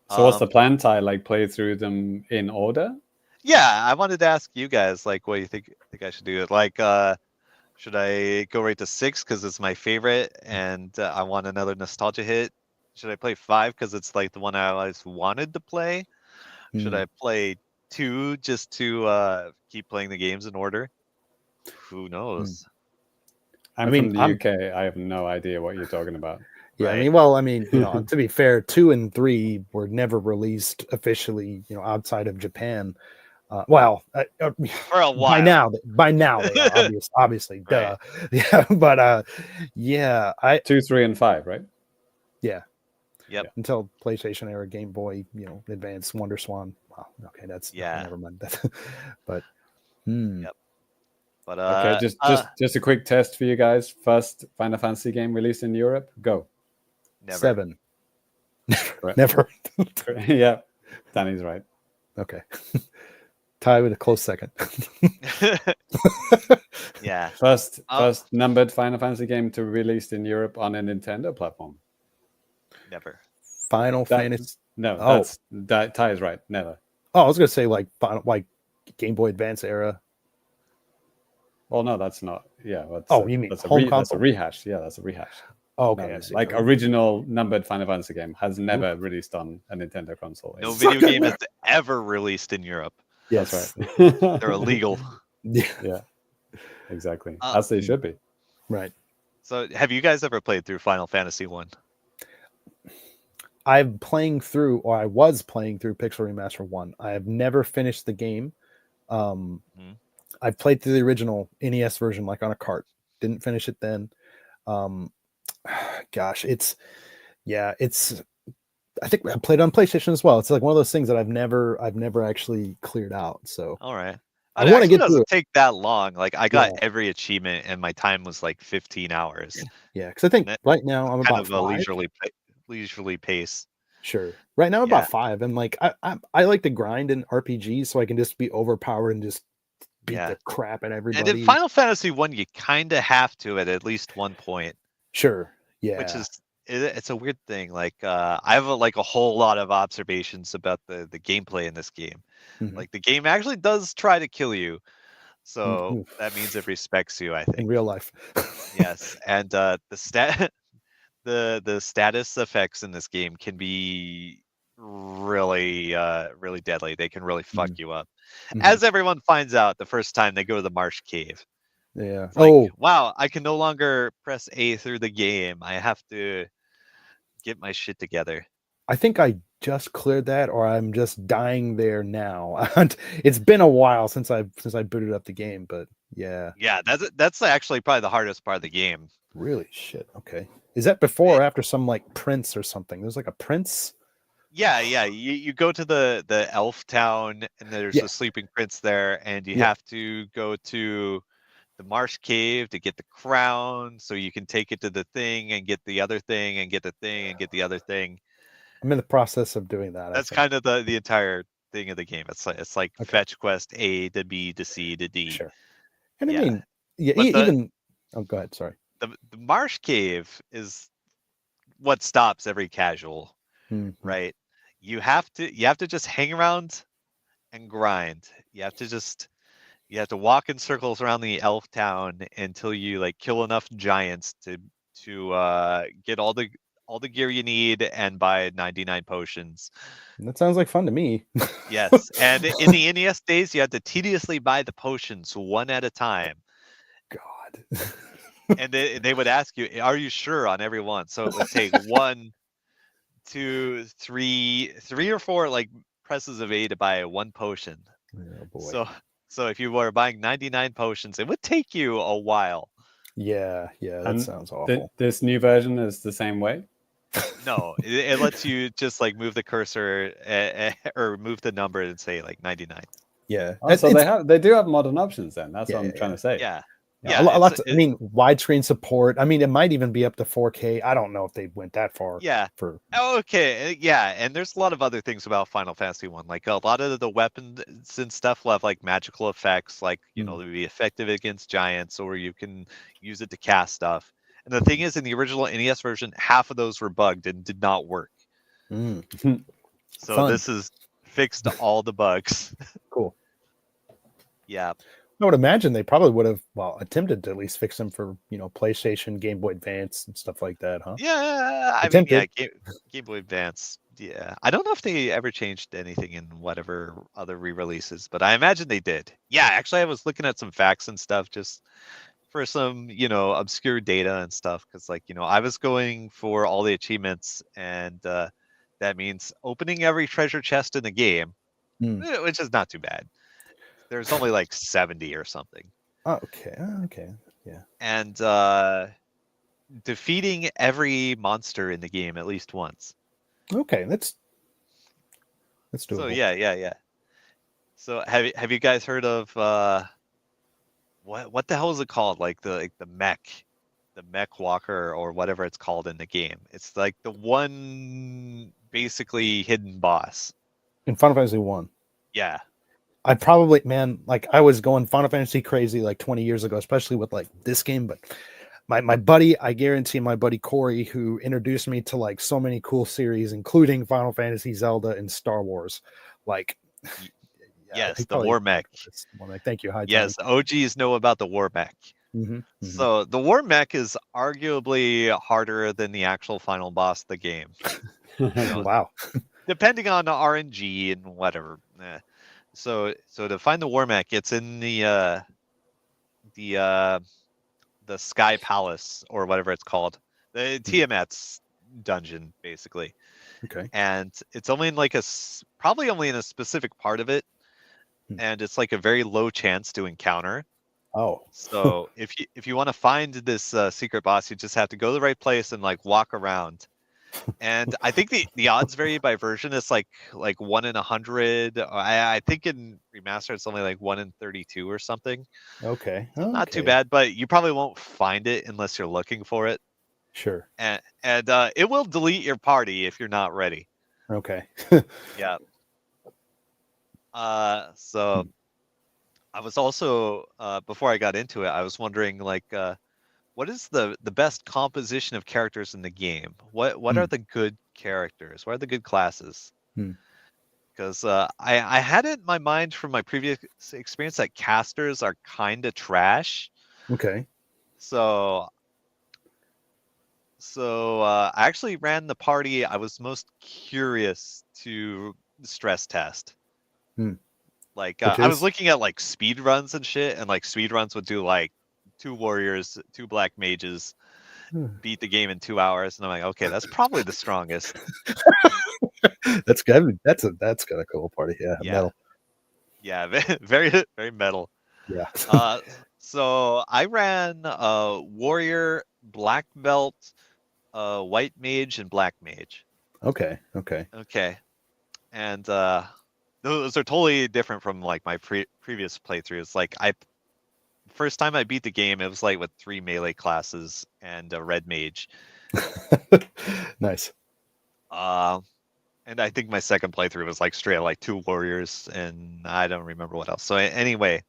So what's the plan, Ty? Like play through them in order? Yeah, I wanted to ask you guys like what you think I should do. Like should I go right to 6 because it's my favorite and I want another nostalgia hit? Should I play 5 because it's like the one I always wanted to play? Should I play 2 just to keep playing the games in order? Who knows? I'm from the UK. I have no idea what you're talking about. Yeah, Right. I mean, to be fair, 2 and 3 were never released officially, outside of Japan. For a while. By now they are obviously, duh. Yeah, but 2, 3, and 5, right? Yeah. Yep. Until PlayStation era, Game Boy, Advance, Wonder Swan. Wow. Okay, that's never mind that. But Yep. But okay, just a quick test for you guys. First Final Fantasy game released in Europe. Go. Never. 7. Right. Never. Yeah, Danny's right. Okay. Tie with a close second. Yeah. First numbered Final Fantasy game to be released in Europe on a Nintendo platform. Never. Final Fantasy. No, Ty is right. Never. Oh, I was gonna say like Game Boy Advance era. Well, no, that's not. Yeah. You mean that's home console? That's a rehash. Yeah, that's a rehash. Oh, okay. No, like original numbered Final Fantasy game has never released on a Nintendo console. No video game has ever released in Europe. Yes. That's right. They're illegal. Yeah. exactly. As they should be. Right. So, have you guys ever played through Final Fantasy 1? I was playing through Pixel Remaster 1. I have never finished the game. I've played through the original NES version, like on a cart. Didn't finish it then. Gosh, I think I played on PlayStation as well. It's like one of those things that I've never actually cleared out. So All right. I want to get through doesn't it. take that long. Like I got Yeah. every achievement, and my time was like 15 hours. Yeah, because I think And right now I'm kind about of a 5. leisurely pace. Sure. Right now I'm Yeah. about 5. And like I like to grind in RPGs so I can just be overpowered and just beat Yeah. the crap out of And everybody. in Final Fantasy 1, you kind of have to at least one point, Sure. Yeah. which is it's a weird thing. Like I have a whole lot of observations about the gameplay in this game. Mhm. Like the game actually does try to kill you, so Oof. that means it respects you, I in think. real life. Yes, and the status effects in this game can be really really deadly. They can really fuck you up. Mhm. As everyone finds out the first time they go to the Marsh Cave. Yeah. It's like, wow, I can no longer press A through the game. I have to get my shit together. I think I just cleared that, or I'm just dying there now. And it's been a while since I booted up the game, but yeah. Yeah, that's actually probably the hardest part of the game. Really? Shit. Okay. Is that before or after some like prince or something? There's like a prince? Yeah. You go to the elf town, and there's Yeah. a sleeping prince there, and you Yeah. have to go to the Marsh Cave to get the crown, so you can take it to the thing and get the other thing and get the thing and get the other thing. I'm in the process of doing that. That's I think. kind of the entire thing of the game. It's like Okay. fetch quest A to B to C to D. Sure. And I Yeah. mean, yeah, But even oh, go ahead. Sorry. the Marsh Cave is what stops every casual, Mhm. right? You have to just hang around and grind. You have to walk in circles around the elf town until you like kill enough giants to get all the gear you need and buy 99 potions. That sounds like fun to me. Yes, and in the NES days, you had to tediously buy the potions one at a time. God. And they would ask you, "Are you sure on every one?" So it would take 1, 2, 3 or 4 like presses of A to buy one potion. Oh boy. So if you were buying 99 potions, it would take you a while. Yeah, that And sounds awful. This new version is the same way. No, it lets you just like move the cursor or move the number and say like 99. Yeah. Oh, so they do have modern options then. That's what I'm trying to say. Yeah. Yeah, I mean, widescreen support. I mean, it might even be up to 4K. I don't know if they went that far. Yeah. Okay. Yeah, and there's a lot of other things about Final Fantasy 1. Like a lot of the weapons and stuff will have like magical effects, like to be effective against giants, or you can use it to cast stuff. And the thing is, in the original NES version, half of those were bugged and did not work. So this is fixed all the bugs. Cool. Yeah. I would imagine they probably would have, attempted to at least fix them for, PlayStation, Game Boy Advance, and stuff like that, huh? Yeah, I mean, Game Boy Advance. Yeah, I don't know if they ever changed anything in whatever other re-releases, but I imagine they did. Yeah, actually, I was looking at some facts and stuff just for some, obscure data and stuff, because, I was going for all the achievements, and that means opening every treasure chest in the game, which is not too bad. There's only like 70 or something. Okay. Yeah. And defeating every monster in the game at least once. Okay, that's doable. So yeah. So have you guys heard of what the hell is it called? Like the mech walker or whatever it's called in the game. It's like the one basically hidden boss. In Final Fantasy 1. Yeah. I probably, I was going Final Fantasy crazy like 20 years ago, especially with like this game. But my buddy, I guarantee my buddy Corey, who introduced me to like so many cool series, including Final Fantasy, Zelda, and Star Wars. Like, yes, the War Mech. Thank you. Hi, yes, OGs know about the War Mech. So the War Mech is arguably harder than the actual final boss of the game. Wow. Depending on the RNG and whatever. So to find the War Mech, it's in the the Sky Palace or whatever it's called, the Tiamat's dungeon basically, Okay. and it's only in like probably only in a specific part of it, and it's like a very low chance to encounter. Oh. So if you want to find this secret boss, you just have to go to the right place and like walk around. And I think the odds vary by version. It's like 1 in 100. I think in remaster it's only like 1 in 32 or something. Okay. So not too Okay. bad, but you probably won't find it unless you're looking for it. Sure. And it will delete your party if you're not ready. Okay. Yeah. So I was also before I got into it, I was wondering like what is the best composition of characters in the game? What are the good characters? What are the good classes? Because I had it in my mind from my previous experience that casters are kind of trash. Okay. So I actually ran the party I was most curious to stress test. Like Which I was is? looking at like speed runs and shit, and like speed runs would do like 2 warriors, 2 black mages, beat the game in 2 hours, and I'm like, okay, that's probably the strongest. That's good. That's got a cool party. Yeah. Yeah. Metal. Yeah, very very metal. Yeah. So I ran warrior, black belt, white mage, and black mage. Okay. Okay. Okay, and those are totally different from like my previous playthroughs. Like first time I beat the game, it was like with 3 melee classes and a red mage. Nice. And I think my second playthrough was like straight like 2 warriors, and I don't remember what else. So anyway,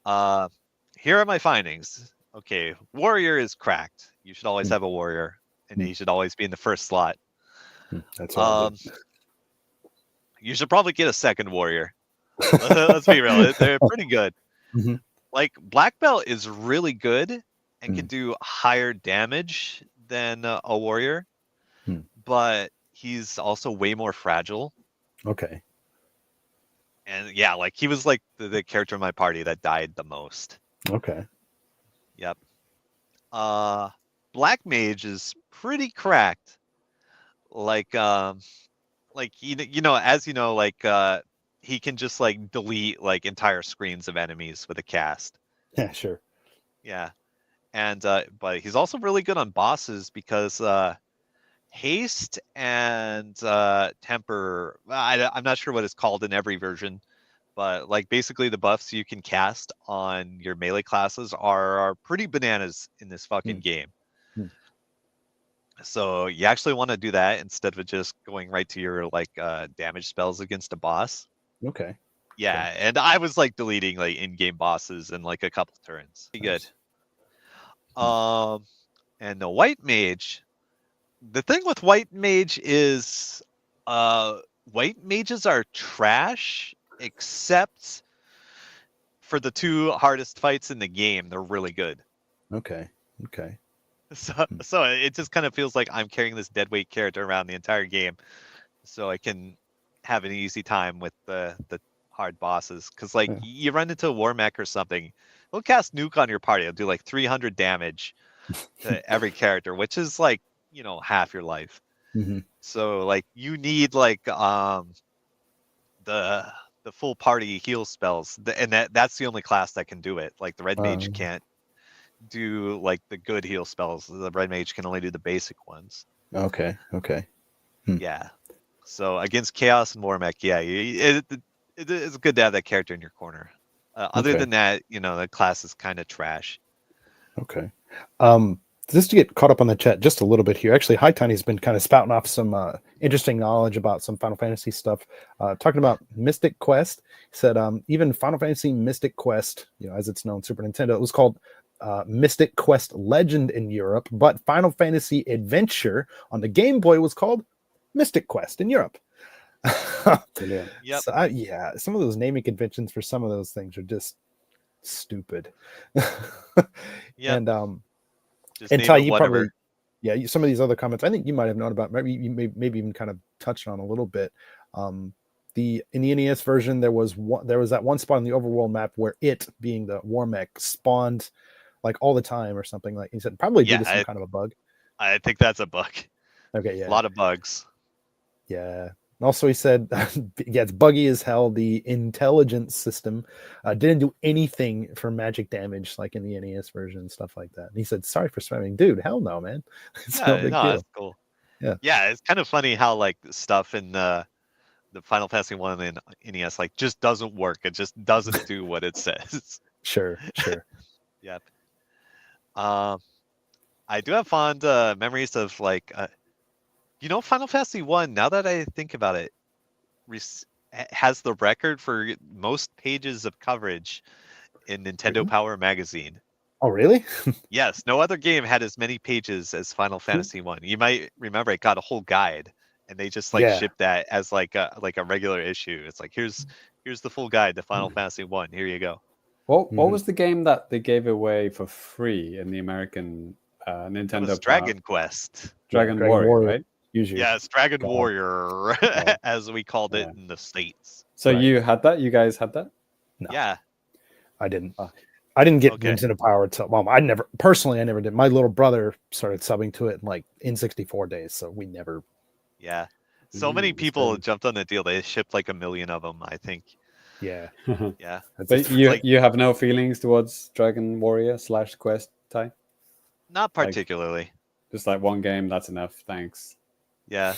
here are my findings. Okay, warrior is cracked. You should always have a warrior, and he should always be in the first slot. That's all. You should probably get a second warrior. Let's be real; they're pretty good. Like black belt is really good and can do higher damage than a warrior, but he's also way more fragile. Okay. And yeah, like he was like the character in my party that died the most. Okay. Yep. Black mage is pretty cracked. Like you know, as you know, like he can just like delete like entire screens of enemies with a cast. Yeah, sure. Yeah. And but he's also really good on bosses because haste and temper, I'm not sure what it's called in every version, but like basically the buffs you can cast on your melee classes are pretty bananas in this fucking game. So you actually want to do that instead of just going right to your like damage spells against a boss. Okay. Yeah, and I was like deleting like in-game bosses in like a couple turns. Pretty good. And the white mage, the thing with white mage is white mages are trash except for the 2 hardest fights in the game. They're really good. Okay. So it just kind of feels like I'm carrying this deadweight character around the entire game, so I can have an easy time with the hard bosses. Because like you run into a war mech or something, he'll cast nuke on your party. It'll do like 300 damage to every character, which is like, you know, half your life. So like you need like the full party heal spells, and that's the only class that can do it. Like the red mage can't do like the good heal spells. The red mage can only do the basic ones. Okay. Yeah. So against chaos and war mech, yeah, it's good to have that character in your corner. Other than that, you know, the class is kind of trash. Okay. Just to get caught up on the chat just a little bit here. Actually, High Tiny's been kind of spouting off some interesting knowledge about some Final Fantasy stuff. Talking about Mystic Quest, he said even Final Fantasy Mystic Quest, you know, as it's known, Super Nintendo, it was called Mystic Quest Legend in Europe, but Final Fantasy Adventure on the Game Boy was called Mystic Quest in Europe. Brilliant. Yep. So, yeah, some of those naming conventions for some of those things are just stupid. Yeah. And just and name Ty, it you whatever. probably some of these other comments I think you might have known about, maybe even kind of touched on a little bit. in the NES version there was that one spot on the overworld map where it, being the war mech, spawned like all the time or something. Like he said, probably due to some kind of a bug. I think that's a bug. Okay, yeah. A lot of bugs. Yeah. And also, he said, yeah, it's buggy as hell. The intelligence system didn't do anything for magic damage like in the NES version and stuff like that. And he said, sorry for spamming. Dude, hell no, man. It's no big deal. That's cool. Yeah. Yeah, it's kind of funny how like stuff in the Final Fantasy 1 and NES like just doesn't work. It just doesn't do what it says. Sure. Yep. I do have fond memories of like Final Fantasy 1, now that I think about it, has the record for most pages of coverage in Nintendo Power magazine. Oh, really? Yes, no other game had as many pages as Final Fantasy 1. You might remember it got a whole guide, and they just shipped that as like a regular issue. It's like here's the full guide to Final Fantasy 1. Here you go. What was the game that they gave away for free in the American Nintendo? It was Dragon Quest. Dragon Warrior, right? Usually. Yes, Dragon Warrior, as we called it in the States. So you had that? You guys had that? No. Yeah. I didn't. I didn't get Nintendo Power until, well, I never did. My little brother started subbing to it in like N64 days, so we never. Yeah. So many people jumped on the deal. They shipped like 1 million of them, I think. Yeah. Yeah. But you have no feelings towards Dragon Warrior / Quest type? Not particularly. Just like one game, that's enough. Thanks. Yeah.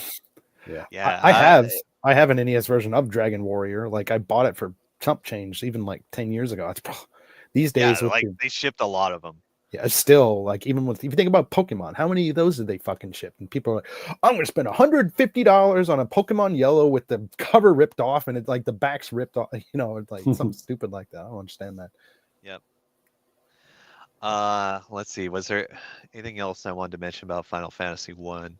Yeah. I have an NES version of Dragon Warrior. Like I bought it for chump change even like 10 years ago. It's these days they shipped a lot of them. Yeah, it's still like, even with, if you think about Pokemon, how many of those did they fucking ship? And people are like, I'm gonna spend $150 on a Pokemon Yellow with the cover ripped off and it's like the back's ripped off, like something stupid like that. I don't understand that. Yep. Let's see. Was there anything else I wanted to mention about Final Fantasy 1?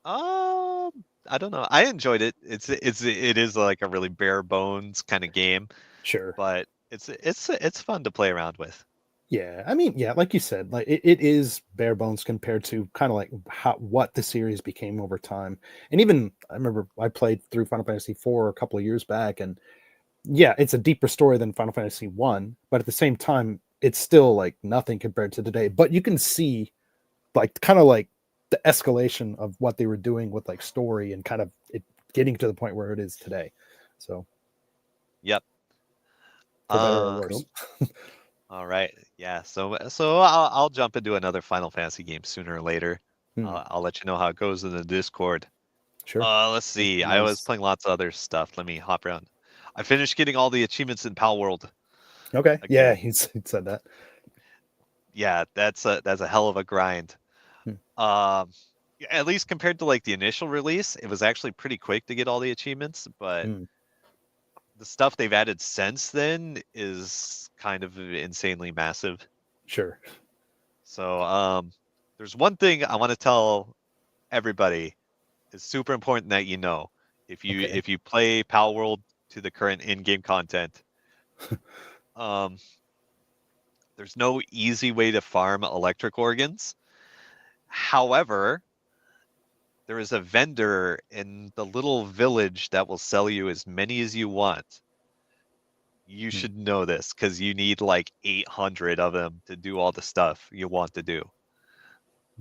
I don't know. I enjoyed it. It is like a really bare bones kind of game. Sure. But it's fun to play around with. Yeah, I mean, yeah, like you said, like it is bare bones compared to kind of like what the series became over time. And even I remember I played through Final Fantasy 4 a couple of years back, and yeah, it's a deeper story than Final Fantasy 1, but at the same time, it's still like nothing compared to today. But you can see like kind of like the escalation of what they were doing with like story and kind of it getting to the point where it is today. So, yep. For better or worse. All right. Yeah. So I'll jump into another Final Fantasy game sooner or later. I'll let you know how it goes in the Discord. Sure. Let's see. Nice. I was playing lots of other stuff. Let me hop around. I finished getting all the achievements in Palworld. Okay. Again. Yeah, he said that. Yeah, that's a hell of a grind. At least compared to like the initial release, it was actually pretty quick to get all the achievements, but the stuff they've added since then is kind of insanely massive. Sure. So there's one thing I want to tell everybody. It's super important that you know. If you play Palworld to the current in-game content, there's no easy way to farm electric organs. However, there is a vendor in the little village that will sell you as many as you want. You should know this because you need like 800 of them to do all the stuff you want to do.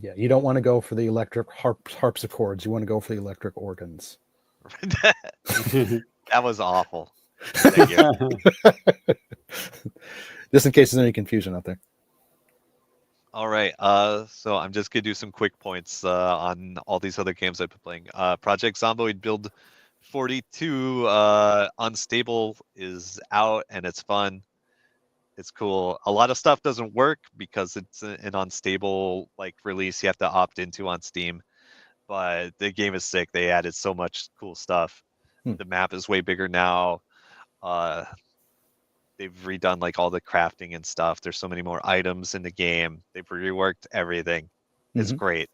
Yeah, you don't want to go for the electric harpsichords. You want to go for the electric organs. That was awful. Thank you. Just in case there's any confusion out there. All right. So I'm just gonna do some quick points on all these other games I've been playing. Project Zomboid Build 42 Unstable is out and it's fun. It's cool. A lot of stuff doesn't work because it's an unstable like release you have to opt into on Steam. But the game is sick. They added so much cool stuff. The map is way bigger now. They've redone like all the crafting and stuff. There's so many more items in the game. They've reworked everything. It's great.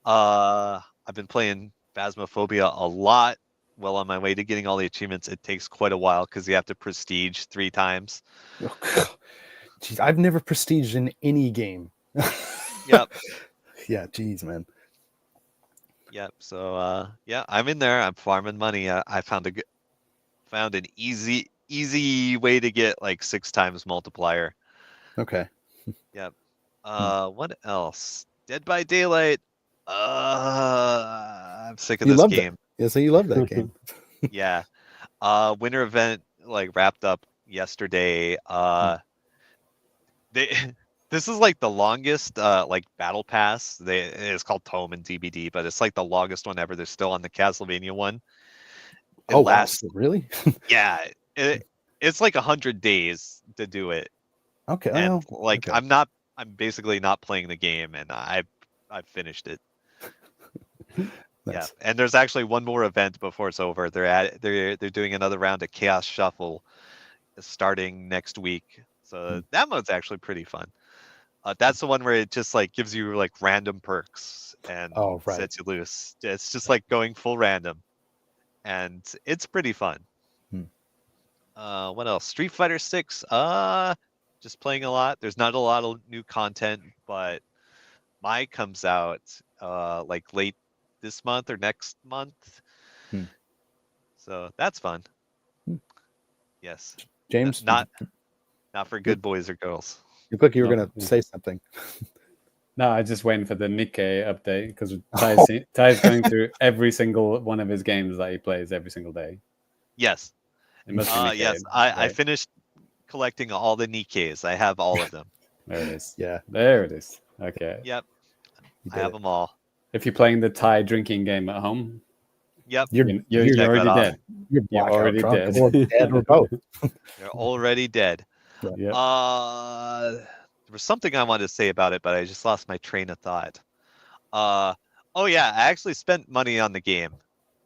I've been playing Phasmophobia a lot. Well, on my way to getting all the achievements, it takes quite a while because you have to prestige 3 times. Jeez, I've never prestiged in any game. Yep. Yeah, geez, man. Yep. So yeah, I'm in there. I'm farming money. I found found an easy way to get like 6 times multiplier. Okay. Yep. What else? Dead by Daylight. I'm sick of You this loved it. game. Yeah, so you love that game. Yeah. Winter event like wrapped up yesterday. They this is like the longest like battle pass. It's called Tome and DBD, but it's like the longest one ever. They're still on the Castlevania one. It Oh wow, lasts, really? yeah. It's like 100 days to do it, Okay. and Oh, like okay. I'm basically not playing the game, and I've finished it. Yeah, Nice. and there's actually one more event before it's over. They're doing another round of Chaos Shuffle starting next week. So that mode's actually pretty fun. That's the one where it just like gives you like random perks and Oh, right. sets you loose. It's just like going full random, and it's pretty fun. Hmm. What else? Street Fighter 6. Just playing a lot. There's not a lot of new content, but Mai comes out like late this month or next month. Hmm. So that's fun. Hmm. Yes. James, Not for good boys or girls. you look like you were No, gonna say something. No, I just waiting for the Nikkei update because Ty's going through every single one of his games that he plays every single day. Yes. It must be Nikkei. Yes. I right? finished collecting all the Nikkeis. I have all of them. There it is. Yeah. There it is. Okay. Yep. You I did have it. them all. If you're playing the Thai drinking game at home, Yep. you're check already that off. dead. You're You're blackout already drunk dead. or dead or both. They're already dead. Yep. There was something I wanted to say about it, but I just lost my train of thought. Oh yeah, I actually spent money on the game.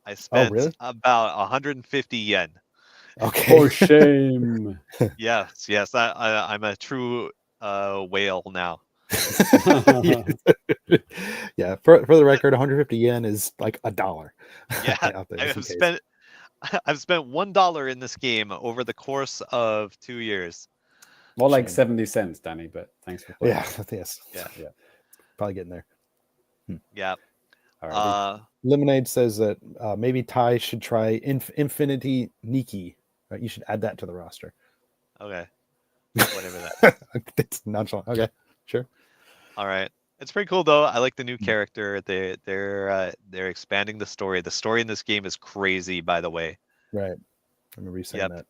I spent really? about 150 yen. Okay. For shame. Yes, I'm a true whale now. Yeah. For the record, 150 yen is like $1. Yeah, out there, just in case. I've spent $1 in this game over the course of 2 years. More like Shame. 70 cents, Danny, but thanks for playing. Yeah. Yes. Yeah. Probably getting there. Yeah. Alrighty. Lemonade says that maybe Ty should try Infinity Nikki. You should add that to the roster. Okay. Whatever that is. It's nonchalant. Okay, sure. All right. It's pretty cool though. I like the new character. They're expanding the story. The story in this game is crazy, by the way. Right. I remember you saying Yep.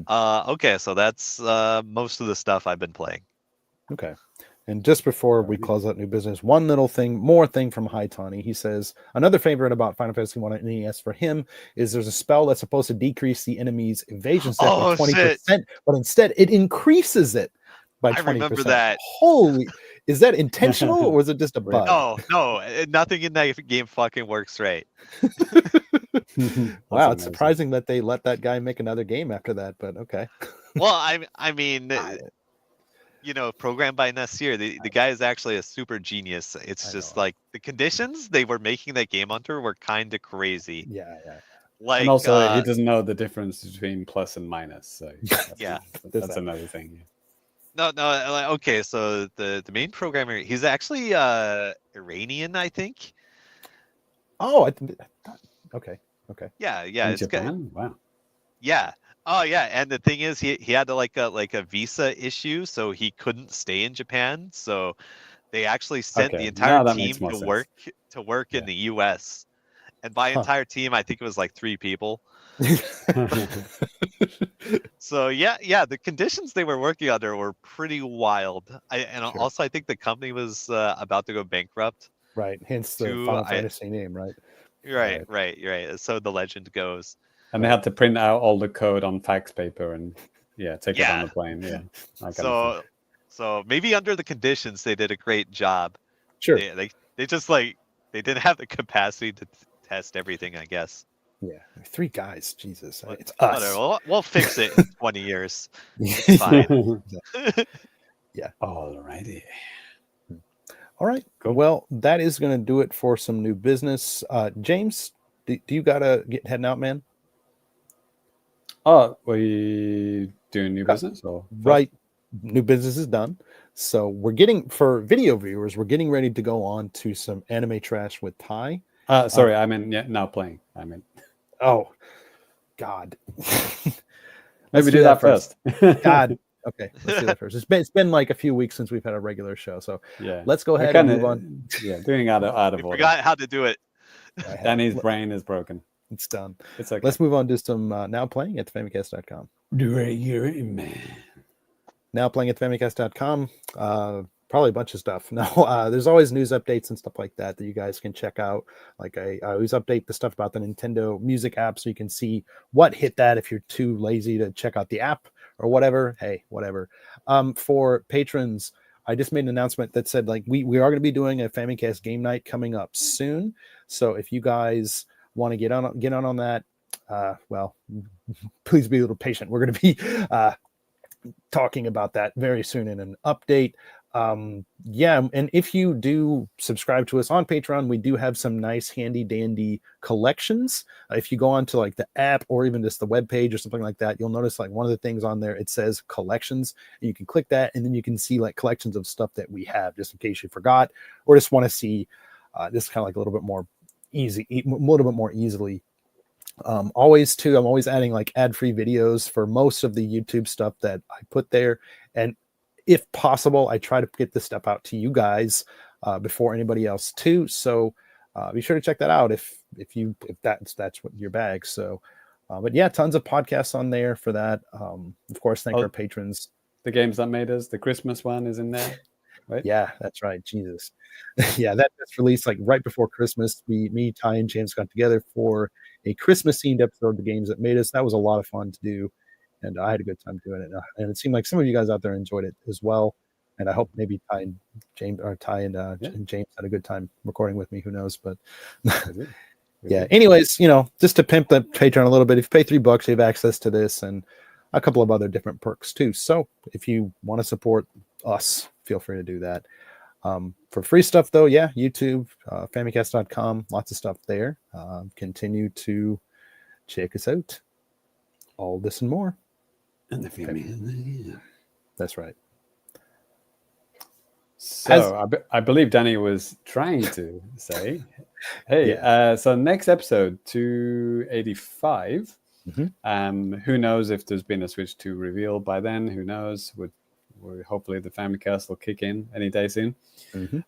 that. Okay, so that's most of the stuff I've been playing. Okay. And just before we close out new business, one little more thing from High Tawny. He says another favorite about Final Fantasy 1 and NES for him is there's a spell that's supposed to decrease the enemy's evasion set by 20%, but instead it increases it by 20%. I remember that. Holy, is that intentional or was it just a bug? No, nothing in that game fucking works right. Wow, it's surprising that they let that guy make another game after that, but okay. Well, I mean, programmed by Nasir, the guy is actually a super genius. It's just like the conditions they were making that game under were kind of crazy. Yeah. Like, and also, he doesn't know the difference between plus and minus. So that's another thing. No. Okay, so the main programmer, he's actually Iranian, I think. Oh, okay. Yeah. In Japan? Wow. Yeah. Oh yeah, and the thing is, he had like a visa issue, so he couldn't stay in Japan. So they actually sent the entire team to work in the U.S. And by entire team, I think it was like 3 people. So yeah, the conditions they were working under were pretty wild. Also, I think the company was about to go bankrupt. Right, hence the Final Fantasy name, right? Right. So the legend goes. And they had to print out all the code on fax paper and take it on the plane. Yeah. So maybe under the conditions they did a great job. Sure. They just they didn't have the capacity to test everything, I guess. Yeah, 3 guys. Jesus, it's us. Whatever. We'll fix it in 20 years. It's fine. Yeah. Alrighty. All right. Cool. Well, that is going to do it for some new business. James, do you gotta get heading out, man? Oh, we doing new business or right? New business is done. So for video viewers, we're getting ready to go on to some anime trash with Ty. Sorry, I mean now playing. I mean, oh God. maybe do that first. God. Okay, let's do that first. It's been like a few weeks since we've had a regular show, so Yeah, let's go ahead and move on. Yeah, doing out of We order. forgot how to do it. Danny's brain is broken. It's done. It's okay. Let's move on to some now playing at Famicast.com. Man. Now playing at Famicast.com. Probably a bunch of stuff. No, there's always news updates and stuff like that you guys can check out. Like I always update the stuff about the Nintendo Music app so you can see what hit that if you're too lazy to check out the app or whatever. Hey, whatever. For patrons, I just made an announcement that said like we are going to be doing a Famicast game night coming up soon. So if you guys want to get on that, well, please be a little patient. We're going to be talking about that very soon in an update. Yeah, and if you do subscribe to us on Patreon, we do have some nice handy dandy collections. If you go on to like the app or even just the web page or something like that, you'll notice like one of the things on there, it says collections, and you can click that and then you can see like collections of stuff that we have just in case you forgot or just want to see just kind of like a little bit more easily. I'm always adding like ad-free videos for most of the YouTube stuff that I put there, and if possible, I try to get this stuff out to you guys before anybody else too. So be sure to check that out if that's what your bag. So, but yeah, tons of podcasts on there for that. Of course, thank our patrons. The games that made us. The Christmas one is in there, right? Yeah, that's right. Jesus, yeah, that's released like right before Christmas. Me, Ty, and James got together for a Christmas themed episode of the games that made us. That was a lot of fun to do. And I had a good time doing it. And it seemed like some of you guys out there enjoyed it as well. And I hope maybe Ty and James had a good time recording with me. Who knows? But yeah. Anyways, just to pimp the Patreon a little bit, if you pay $3, you have access to this and a couple of other different perks too. So if you want to support us, feel free to do that. For free stuff though, yeah, YouTube, Famicast.com, lots of stuff there. Continue to check us out. All this and more. And the Family. That's right. So I believe Danny was trying to say, hey, so next episode 285. Who knows if there's been a Switch 2 reveal by then? Who knows? Hopefully the Famicast will kick in any day soon.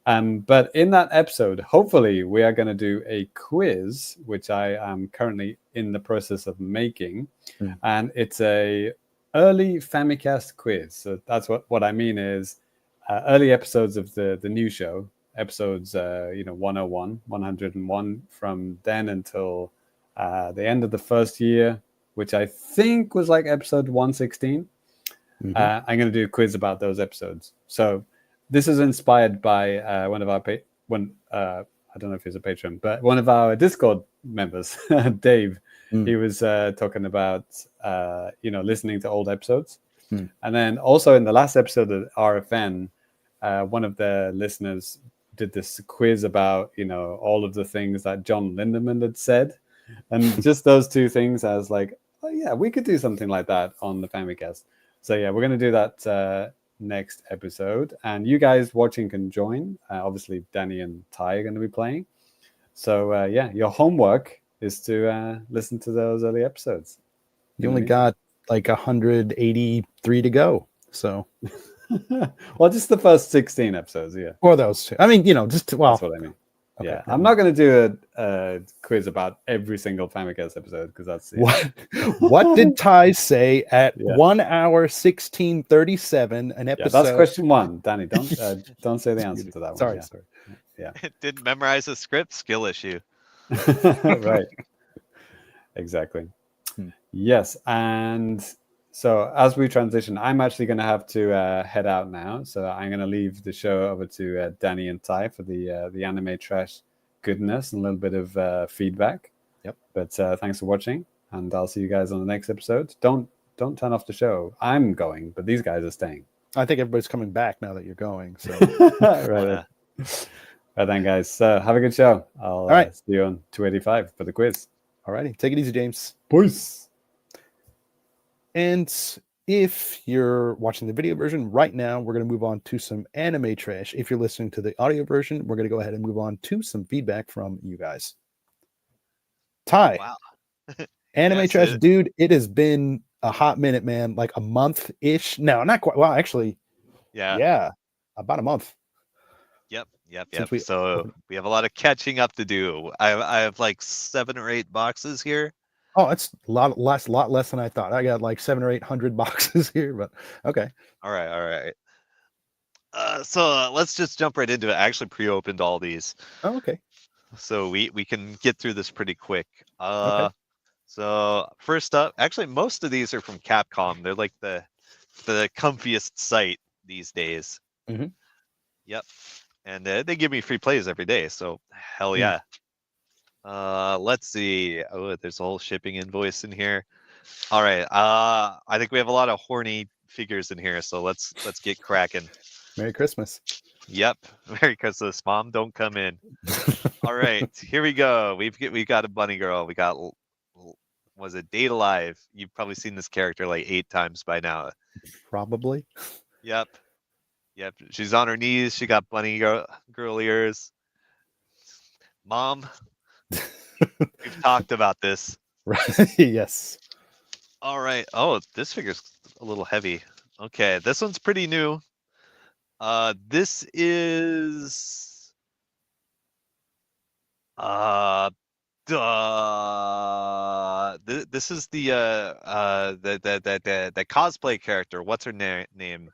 But in that episode, hopefully we are going to do a quiz, which I am currently in the process of making, and it's a early Famicast quiz. So that's what I mean is early episodes of the new show, episodes 101, 101 from then until the end of the first year, which I think was like episode 116. I'm going to do a quiz about those episodes. So this is inspired by one of our I don't know if he's a patron, but one of our Discord members, Dave. He was talking about listening to old episodes, and then also in the last episode of RFN, one of the listeners did this quiz about all of the things that John Lindemann had said, and just those two things. I was like, oh yeah, we could do something like that on the Famicast. So yeah, we're going to do that next episode, and you guys watching can join. Obviously, Danny and Ty are going to be playing. So yeah, your homework is to listen to those early episodes. You only got like 183 to go. So, well, just the first 16 episodes, yeah. Or those two. I mean, that's what I mean. Okay. Yeah, I'm not going to do a quiz about every single Famicast episode because that's what did Ty say at 1 hour 16:37 an episode? That's question one, Danny. Don't say the answer to that one. Sorry. Yeah. Didn't memorize the script. Skill issue. Right. Exactly. Yes, and so as we transition, I'm actually going to have to head out now. So I'm going to leave the show over to Danny and Ty for the anime trash goodness and a little bit of feedback. Yep. But thanks for watching, and I'll see you guys on the next episode. Don't turn off the show. I'm going, but these guys are staying. I think everybody's coming back now that you're going. So right. Right then, guys. Have a good show. I'll see you on 285 for the quiz. Alrighty, take it easy, James. Peace. And if you're watching the video version right now, we're going to move on to some anime trash. If you're listening to the audio version, we're going to go ahead and move on to some feedback from you guys. Ty, Wow. anime Yes, trash, dude. It has been a hot minute, man. Like a month ish. No, not quite. Well, actually, yeah, about a month. Yep. Since we So opened- we have a lot of catching up to do. I have like 7 or 8 boxes here. Oh, it's a lot less than I thought. I got like 700 or 800 boxes here, but okay. All right. So let's just jump right into it. I actually pre-opened all these, Oh, okay. so we can get through this pretty quick. Okay. So first up, actually most of these are from Capcom. They're like the comfiest site these days. Mhm. Yep. And they give me free plays every day, so hell yeah. Let's see. Oh, there's a whole shipping invoice in here. All right. I think we have a lot of horny figures in here, so let's get cracking. Merry Christmas. Yep. Merry Christmas, Mom. Don't come in. All right, here we go. We've got a bunny girl. We got, was it Date Alive? You've probably seen this character like 8 times by now. Probably. Yep. She's on her knees. She got bunny girl ears. Mom, we've talked about this. Right. Yes. All right. Oh, this figure's a little heavy. Okay, this one's pretty new. This is this is the cosplay character. What's her name?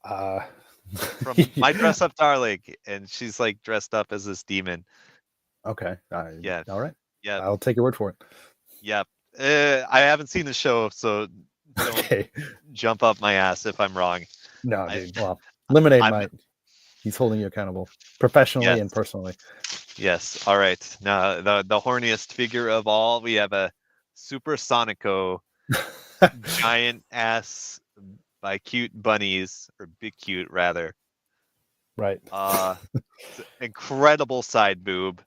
From My Dress Up Darling, and she's like dressed up as this demon. Okay. Yeah. All right. Yeah. I'll take your word for it. Yep. I haven't seen the show, so don't Okay. jump up my ass if I'm wrong. No, I- dude. Well, Lemonade I'm- might. He's holding you accountable professionally Yes. and personally. Yes. All right. Now the horniest figure of all, we have a Super Sonico giant ass by Cute Bunnies, or Big Cute rather. Right. Incredible side boob.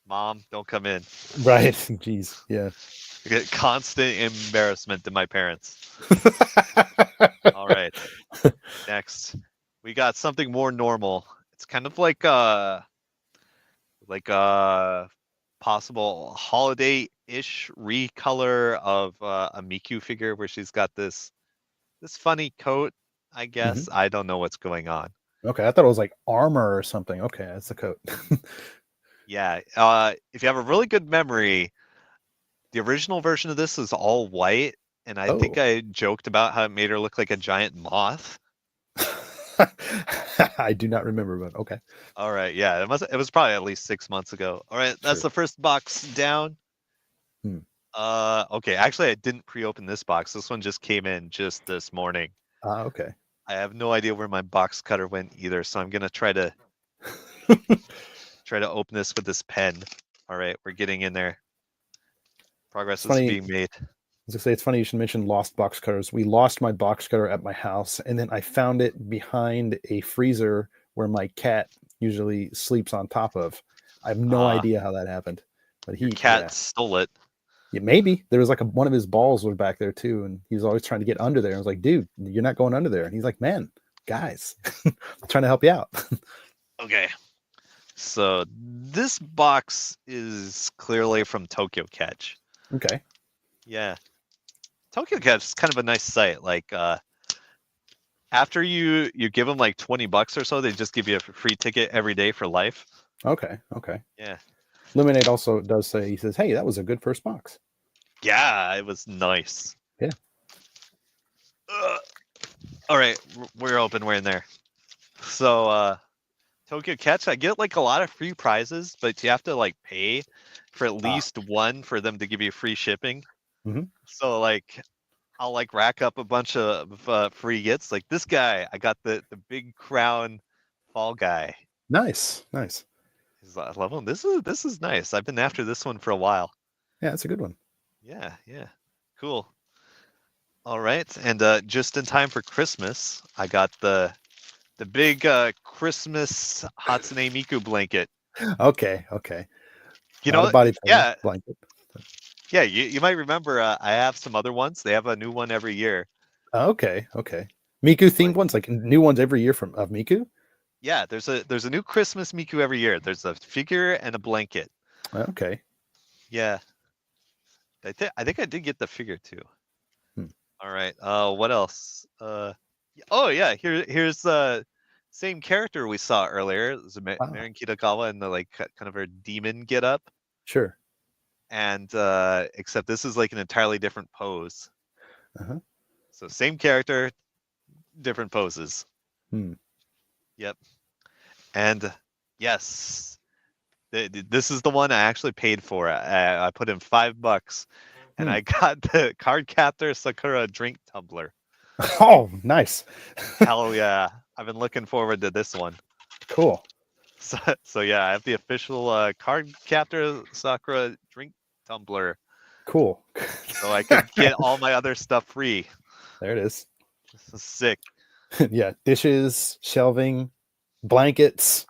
Mom, don't come in. Right. Jeez. Yeah. I get constant embarrassment to my parents. All right. Next, we got something more normal. It's kind of like a possible holiday-ish recolor of a Miku figure, where she's got this funny coat. I guess I don't know what's going on. Okay. I thought it was like armor or something. Okay, that's the coat. Yeah. If you have a really good memory, the original version of this is all white, and I think Oh. I joked about how it made her look like a giant moth. I do not remember, but okay. All right, yeah, it was probably at least 6 months ago. All right, that's Sure. the first box down. Hmm. Okay, actually, I didn't pre-open this box. This one just came in just this morning. Okay. I have no idea where my box cutter went either, so I'm gonna try to open this with this pen. All right, we're getting in there. Progress is Funny. being made. I was gonna say, it's funny you should mention lost box cutters. We lost my box cutter at my house, and then I found it behind a freezer where my cat usually sleeps on top of. I have no idea how that happened, but Your cat stole it. yeah, maybe there was like one of his balls was back there too, and he was always trying to get under there. I was like, dude, you're not going under there, and he's like, man, guys, I'm trying to help you out. Okay. So this box is clearly from Tokyo Catch. Okay. Yeah. Tokyo Catch is kind of a nice site. Like after you give them like $20 or so, they just give you a free ticket every day for life. Okay. Yeah. Lemonade also does say, he says, hey, that was a good first box. Yeah, it was nice. Yeah. All right, we're open. We're in there. So Tokyo Catch, I get like a lot of free prizes, but you have to like pay for at least one for them to give you free shipping. Mhm. So like I'll like rack up a bunch of free gets. Like this guy, I got the big crown fall guy. Nice. I love him. This is nice. I've been after this one for a while. Yeah, it's a good one. Yeah. Cool. All right, and just in time for Christmas, I got the big Christmas Hatsune Miku blanket. Okay. You Not know, a body yeah. blanket. Yeah, you might remember. I have some other ones. They have a new one every year. Okay, okay. Miku themed Like, ones, like new ones every year from of Miku. yeah, there's a new Christmas Miku every year. There's a figure and a blanket. Okay. Yeah, I think I did get the figure too. Hmm. All right. What else? Oh yeah, here's the same character we saw earlier. It was Wow. Marin Kitagawa in the like kind of her demon get up, Sure. and except this is like an entirely different pose. Uh-huh. So same character, different poses. Hmm. Yep. And yes, this is the one I actually paid for. I put in $5, and I got the Card Captor Sakura drink tumbler. Oh, nice. Hell yeah! I've been looking forward to this one. Cool. So yeah, I have the official Card Captor Sakura drink tumbler, Cool. so I can get all my other stuff free. There it is. This is sick. Yeah, dishes, shelving, blankets,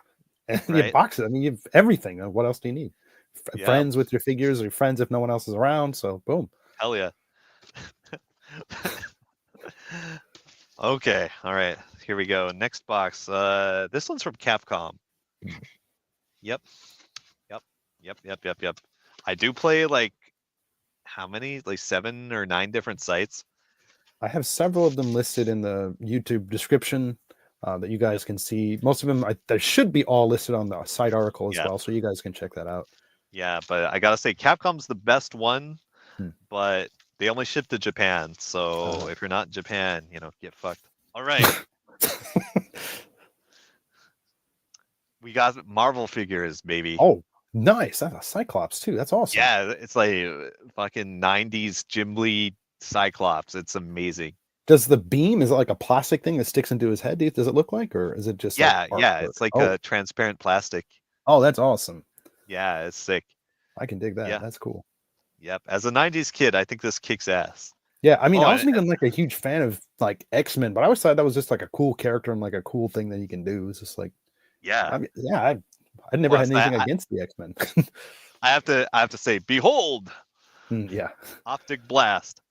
and you have Right. boxes. I mean, you have everything. What else do you need? Yeah. Friends with your figures, or friends if no one else is around. So, boom. Hell yeah. Okay, all right. Here we go. Next box. This one's from Capcom. Yep. I do play like how many? Like 7 or 9 different sites. I have several of them listed in the YouTube description that you guys can see. Most of them, they should be all listed on the site article as well, so you guys can check that out. Yeah, but I gotta say, Capcom's the best one, Hmm. but they only ship to Japan. So if you're not in Japan, get fucked. All right. We got Marvel figures, baby. Oh, nice. That's a Cyclops too. That's awesome. Yeah, it's like fucking 90s Ghibli Cyclops. It's amazing. Does the beam, is it like a plastic thing that sticks into his head? Does it look like, or is it just Yeah, like yeah, it's like a transparent plastic. Oh, that's awesome. Yeah, it's sick. I can dig that. Yeah. That's cool. Yep. As a 90s kid, I think this kicks ass. Yeah, I mean, I Oh, wasn't even like a huge fan of like X-Men, but I always thought that was just like a cool character and like a cool thing that you can do. It's just like, yeah. I mean, yeah, I never had Plus, anything against the X-Men. I have to say, behold, Yeah. optic blast.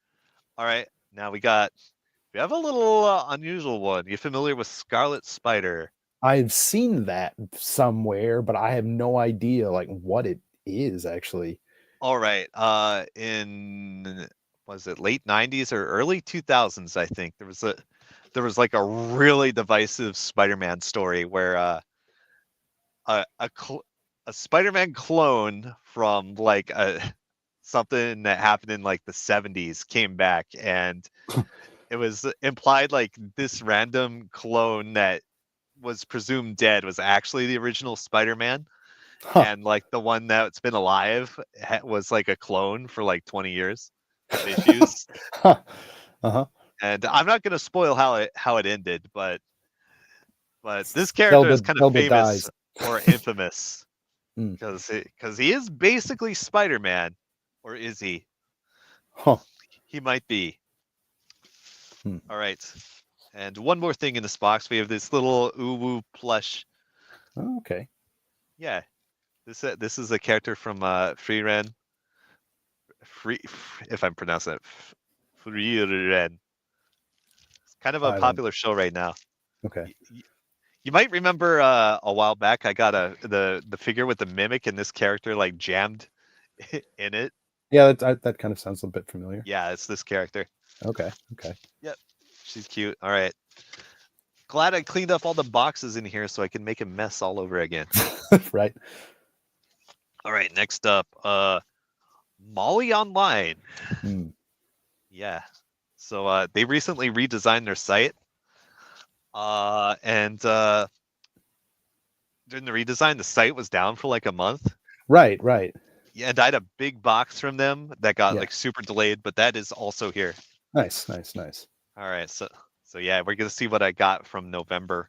All right, now we have a little unusual one. You familiar with Scarlet Spider? I've seen that somewhere, but I have no idea like what it is actually. All right. In was it late 90s or early 2000s? I think there was like a really divisive Spider-Man story where a Spider-Man clone from like something that happened in like the 70s came back, and it was implied like this random clone that was presumed dead was actually the original Spider-Man. Huh. And like the one that's been alive was like a clone for like 20 years of issues. Huh. Uh-huh. And I'm not going to spoil how it ended, but this character is kind of famous or infamous because he is basically Spider-Man, or is he? Huh. He might be. All right. And one more thing in this box, we have this little Uwu plush. Oh, okay. Yeah. This is a character from Frieren. If I'm pronouncing it, Frieren. It's kind of a popular show right now. Okay. You might remember a while back I got the figure with the mimic, and this character like jammed in it. Yeah, that kind of sounds a bit familiar. Yeah, it's this character. Okay. Yep. She's cute. All right. Glad I cleaned up all the boxes in here so I can make a mess all over again. Right. All right, next up, Molly Online. Yeah. So they recently redesigned their site. And during the redesign, the site was down for like a month. Right. Yeah, and I had a big box from them that got like super delayed, but that is also here. Nice. All right, so yeah, we're gonna see what I got from November.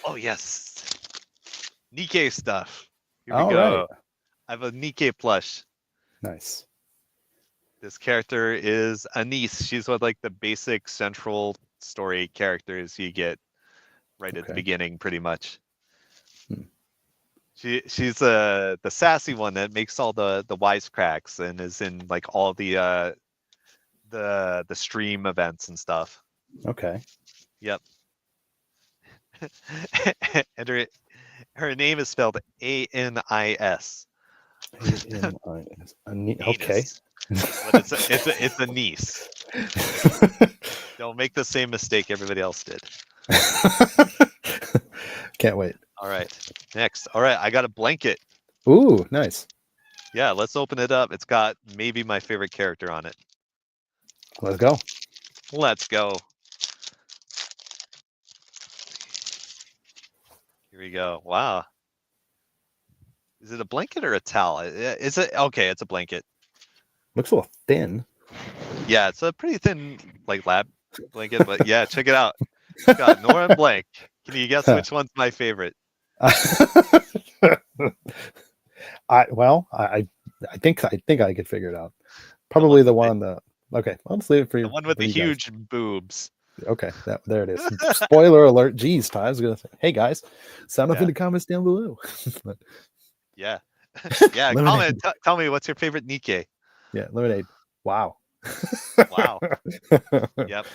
Oh yes, Nikkei stuff. Here we go. Right. I have a Nikkei plush. Nice. This character is Anise. She's one of like the basic central story characters you get right at the beginning, pretty much. She's the sassy one that makes all the wisecracks and is in like all the stream events and stuff. Okay. Yep. And her name is spelled Anis. Anis. Okay. Anus. But it's a niece. Don't make the same mistake everybody else did. Can't wait. All right. Next. All right. I got a blanket. Ooh, nice. Yeah. Let's open it up. It's got maybe my favorite character on it. Let's go. Let's go. Here we go. Wow. Is it a blanket or a towel? Is it okay? It's a blanket. Looks a little thin. Yeah, it's a pretty thin like lab blanket, but yeah, check it out. It's got Nora and Blank. Can you guess which one's my favorite? I think I could figure it out. Probably the one on the. Okay, I'll just leave it for you. The one with the huge boobs. Okay, there it is. Spoiler alert. Geez, Ty, I was gonna say, hey guys, sound off in the comments down below. But, yeah, yeah. Comment. Tell me what's your favorite Nikkei. Yeah, lemonade. Wow. Wow. Yep.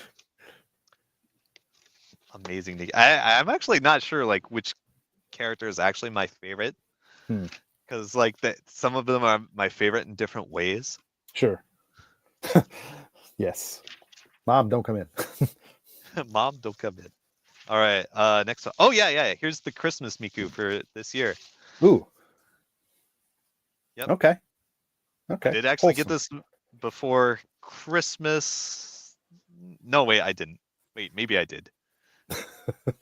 Amazing Nikkei. I'm actually not sure like which character is actually my favorite, because like some of them are my favorite in different ways. Sure. Yes. Mom, don't come in. Mom, don't come in. All right. Next one. Oh yeah. Here's the Christmas Miku for this year. Ooh. Yep. Okay. I did actually get this before Christmas. No, wait, I didn't. Wait, maybe I did. But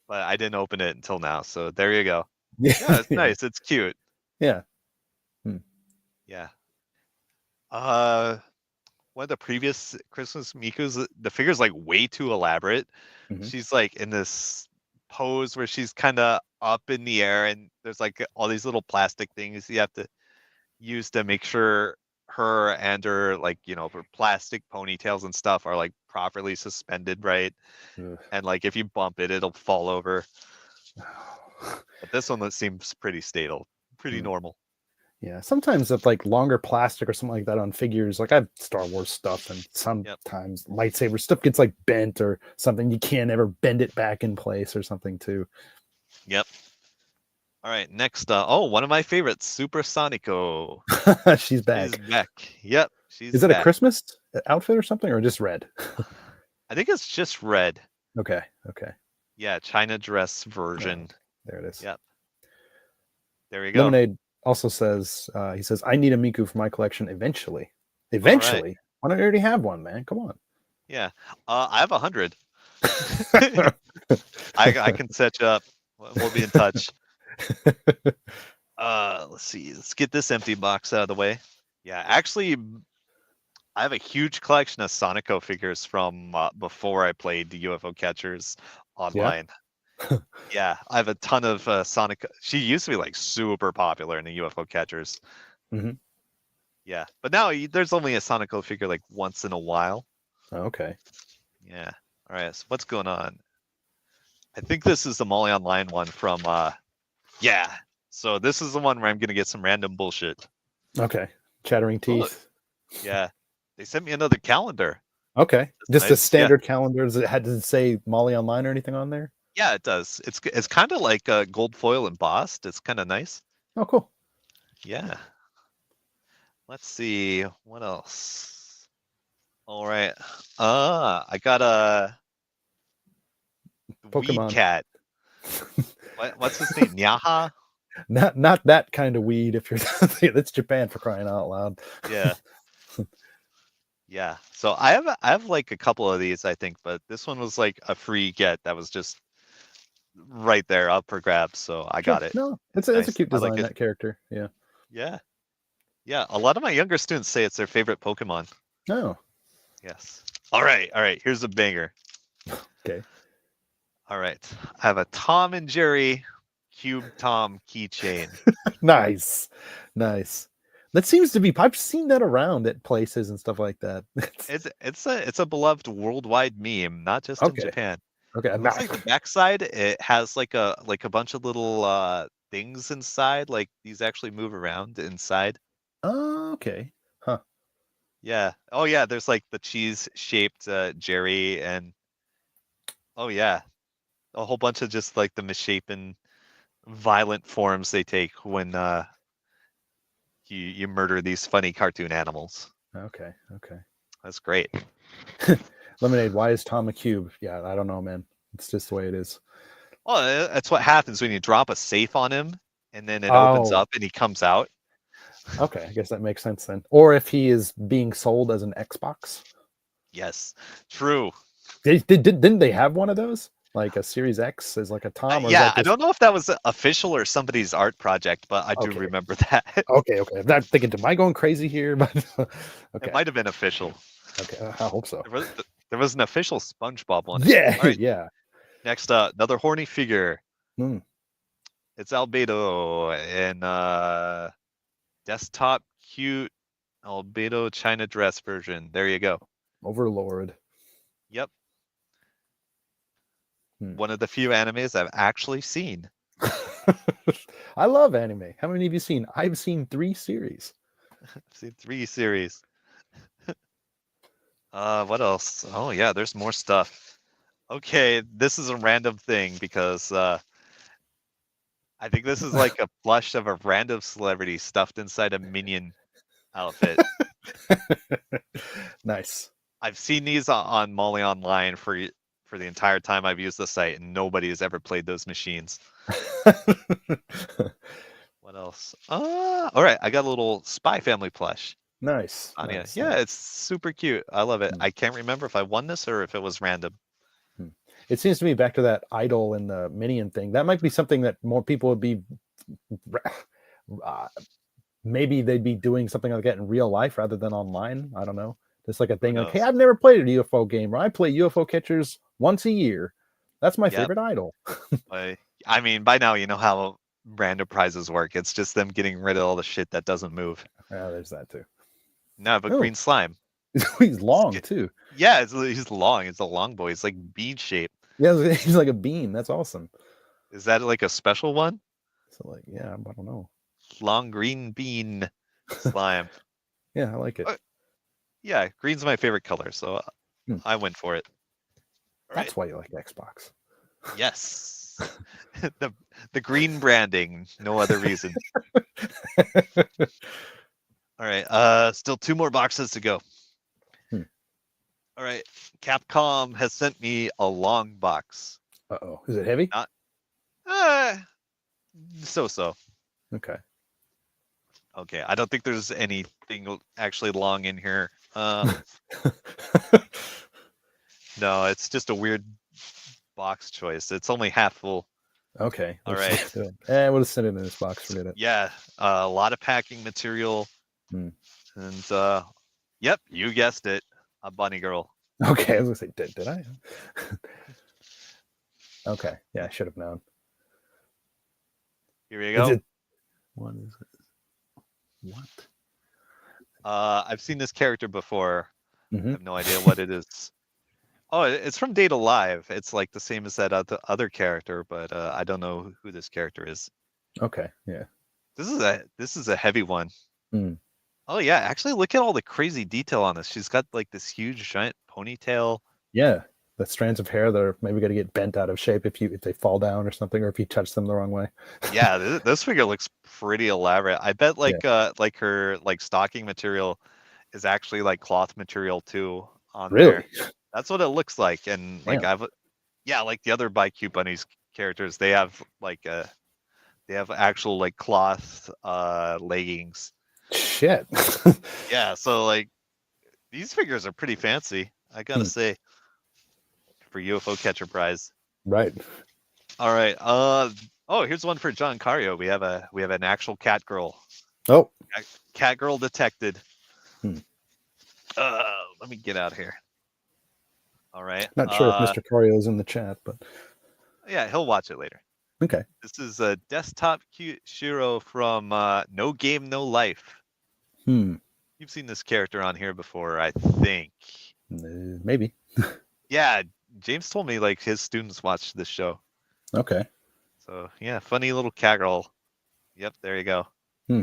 I didn't open it until now. So there you go. Yeah, it's nice. It's cute. Yeah. Yeah. One of the previous Christmas Mikus, the figure's like way too elaborate. She's like in this pose where she's kind of up in the air, and there's like all these little plastic things you have to use to make sure her and her like her plastic ponytails and stuff are like properly suspended, right? And like if you bump it, it'll fall over. But this one that seems pretty stable, pretty normal. Yeah, sometimes if like longer plastic or something like that on figures, like I have Star Wars stuff, and sometimes lightsaber stuff gets like bent or something. You can't ever bend it back in place or something too. Yep. All right, next. One of my favorites, Super Sonico. She's back. She's back. Yep. Is it a Christmas outfit or something, or just red? I think it's just red. Okay. Yeah, China dress version. There it is. Yep. There we go. Lemonade also says, he says, I need a Miku for my collection eventually. Eventually? Right. Why don't you already have one, man? Come on. Yeah. I have 100. I can set you up. We'll be in touch. Let's see. Let's get this empty box out of the way. Yeah, actually, I have a huge collection of Sonico figures from before I played the UFO Catchers online. Yeah, I have a ton of Sonic. She used to be like super popular in the UFO Catchers. Yeah, but now there's only a Sonico figure like once in a while. Okay. Yeah. All right. So what's going on? I think this is the Molly Online one from. Yeah. So this is the one where I'm gonna get some random bullshit. Okay. Chattering teeth. Yeah. They sent me another calendar. Okay. Just nice. A standard calendar. Does it say Molly Online or anything on there? Yeah, it does. It's kind of like gold foil embossed. It's kind of nice. Oh, cool. Yeah. Let's see what else. All right. I got a Pokemon weed cat. What's his name? Nyaha? Not that kind of weed. If you're that's Japan, for crying out loud. Yeah. Yeah. So I have like a couple of these, I think, but this one was like a free get that was just right there up for grabs, so I got it. No, it's a cute design, that character. Yeah. A lot of my younger students say it's their favorite Pokemon. Oh, yes. All right, here's a banger. Okay. All right, I have a Tom and Jerry Cube Tom keychain. Nice. That seems to be, I've seen that around at places and stuff like that. It's a beloved worldwide meme, not just in Japan. Okay, like the backside, it has like a bunch of little things inside. Like these actually move around inside. Oh, okay. Huh. Yeah. Oh yeah. There's like the cheese-shaped Jerry, and oh yeah, a whole bunch of just like the misshapen, violent forms they take when you murder these funny cartoon animals. Okay. Okay. That's great. Lemonade, why is Tom a cube? Yeah, I don't know, man. It's just the way it is. Well, that's what happens when you drop a safe on him, and then it opens up and he comes out. Okay, I guess that makes sense then. Or if he is being sold as an Xbox. Yes, true. Didn't they have one of those? Like a Series X as like a Tom? Or is Yeah, that I don't know if that was official or somebody's art project, but I do Okay. remember that. Okay. I'm not thinking, am I going crazy here? But okay. It might have been official. Okay, I hope so. There was an official SpongeBob one. Yeah, All right, yeah. next up, another horny figure. Hmm. It's Albedo and desktop cute Albedo China dress version. There you go. Overlord. Yep. Hmm. One of the few animes I've actually seen. I love anime. How many have you seen? I've seen 3 series. I've seen 3 series. What else? Oh yeah, there's more stuff. Okay, this is a random thing because I think this is like a plush of a random celebrity stuffed inside a minion outfit. Nice. I've seen these on Molly Online for the entire time I've used the site, and nobody has ever played those machines. What else? All right, I got a little Spy Family plush. Nice. Anya. Nice, Yeah, nice. it's super cute. I love it. Hmm. I can't remember if I won this or if it was random. It seems to me back to that idol and the minion thing. That might be something that more people would be. Maybe they'd be doing something like that in real life rather than online. I don't know. Just like a thing like, hey, knows? I've never played a UFO game, or I play UFO catchers once a year. That's my Yep. favorite idol. I mean, by now you know how random prizes work. It's just them getting rid of all the shit that doesn't move. Yeah, there's that too. No, but Oh. green slime. He's long too. Yeah, he's long. It's a long boy. It's like bead shape. Yeah, he's like a bean. That's awesome. Is that like a special one? So like, yeah, I don't know. Long green bean slime. Yeah, I like it. Yeah, green's my favorite color, so I went for it. All That's why you like Xbox. right. Yes. the green branding, no other reason. All right. Still 2 more boxes to go. All right. Capcom has sent me a long box. Uh-oh. Is it heavy? So. Okay. Okay. I don't think there's anything actually long in here. No, it's just a weird box choice. It's only half full. Okay. All right. We'll just send it in this box. Forget it. Yeah. A lot of packing material. And yep, you guessed it. A bunny girl. Okay, I was gonna say, did I? Okay, yeah, I should have known. Here we go. What is it? What? I've seen this character before. I have no idea what it is. Oh, it's from Data Live. It's like the same as that other character, but I don't know who this character is. Okay, yeah. This is a heavy one. Oh yeah, actually look at all the crazy detail on this. She's got like this huge giant ponytail. Yeah, the strands of hair that are maybe going to get bent out of shape if they fall down or something, or if you touch them the wrong way. Yeah, this figure looks pretty elaborate. I bet like her like stocking material is actually like cloth material too on there. That's what it looks like. And like like the other By Cute Bunnies characters, they have actual like cloth leggings. Shit. Yeah, so like these figures are pretty fancy, I gotta say, for UFO catcher prize. Right. All right. Here's one for John Cario. We have an actual cat girl. Oh. Cat girl detected. Let me get out of here. All right. Not sure if Mr. Cario's in the chat, but yeah, he'll watch it later. Okay. This is a desktop cute Shiro from No Game No Life. You've seen this character on here before, I think. Maybe. Yeah, James told me like his students watch this show. Okay. So yeah, funny little cat girl. Yep, there you go. Hmm.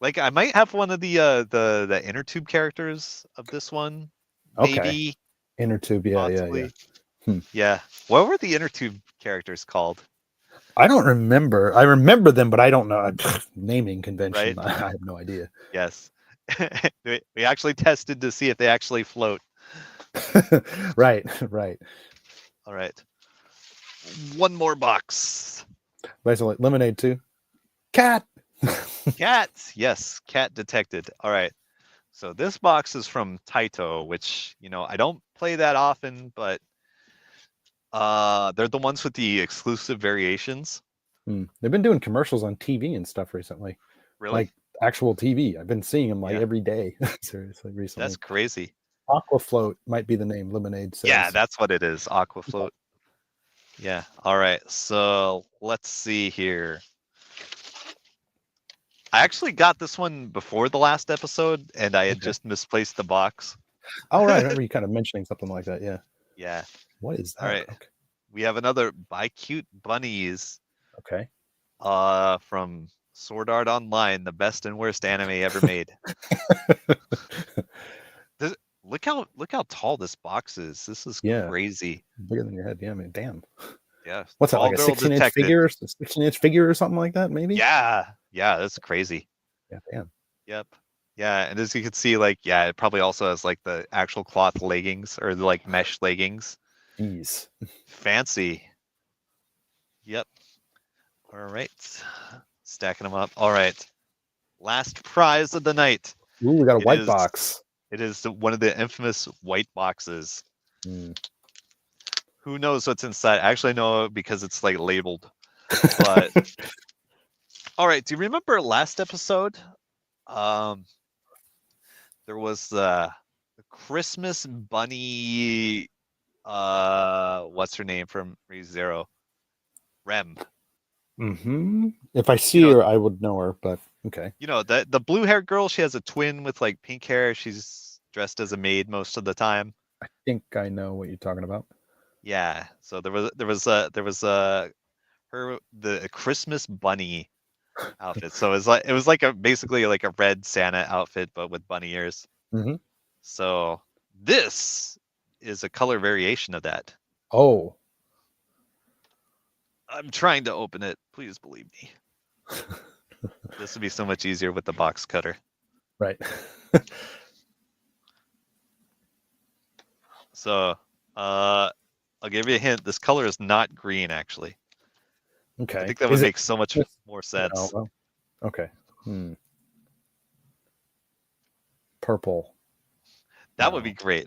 Like I might have one of the inner tube characters of this one. Okay. Maybe. Inner tube, yeah. Possibly. Hmm. Yeah. What were the inner tube characters called? I don't remember. I remember them, but I don't know. Naming convention. Right? I have no idea. Yes. We actually tested to see if they actually float. Right. All right. One more box. Basically, Lemonade 2. Cat. Cat. Yes, cat detected. All right. So this box is from Taito, which, I don't play that often, but they're the ones with the exclusive variations. They've been doing commercials on TV and stuff recently. Really? Like actual TV. I've been seeing them like Yeah. every day. Seriously, recently. That's crazy. Aquafloat might be the name. Lemonade says. Yeah, that's what it is. Aquafloat. Yeah. All right. So let's see here. I actually got this one before the last episode, and I had just misplaced the box. Oh, right. I remember you kind of mentioning something like that. Yeah. Yeah. What is that? All right. Okay. We have another By Cute Bunnies Okay. from Sword Art Online, the best and worst anime ever made. Look how tall this box is. This is crazy. Bigger than your head. Yeah, I mean, damn. Yeah. What's that, like a 16-inch figure? 16-inch figure or something like that, maybe? Yeah. Yeah, that's crazy. Yeah, damn. Yep. Yeah, and as you can see, like, yeah, it probably also has like the actual cloth leggings or like mesh leggings. Jeez. Fancy. Yep. All right. Stacking them up. All right. Last prize of the night. Ooh, we got a white box. It is one of the infamous white boxes. Who knows what's inside? I actually know because it's like labeled. But all right. Do you remember last episode? There was the Christmas bunny. What's her name from ReZero? Rem. If I see her, I would know her, but okay. The blue-haired girl. She has a twin with like pink hair. She's dressed as a maid most of the time. I think I know what you're talking about. Yeah. So there was the Christmas bunny outfit. So it was basically like a red Santa outfit, but with bunny ears. So this is a color variation of that. Oh. I'm trying to open it. Please believe me. This would be so much easier with the box cutter. Right. So, I'll give you a hint. This color is not green, actually. Okay. I think that would make so much more sense. Oh, well. Okay. Purple. That would be great.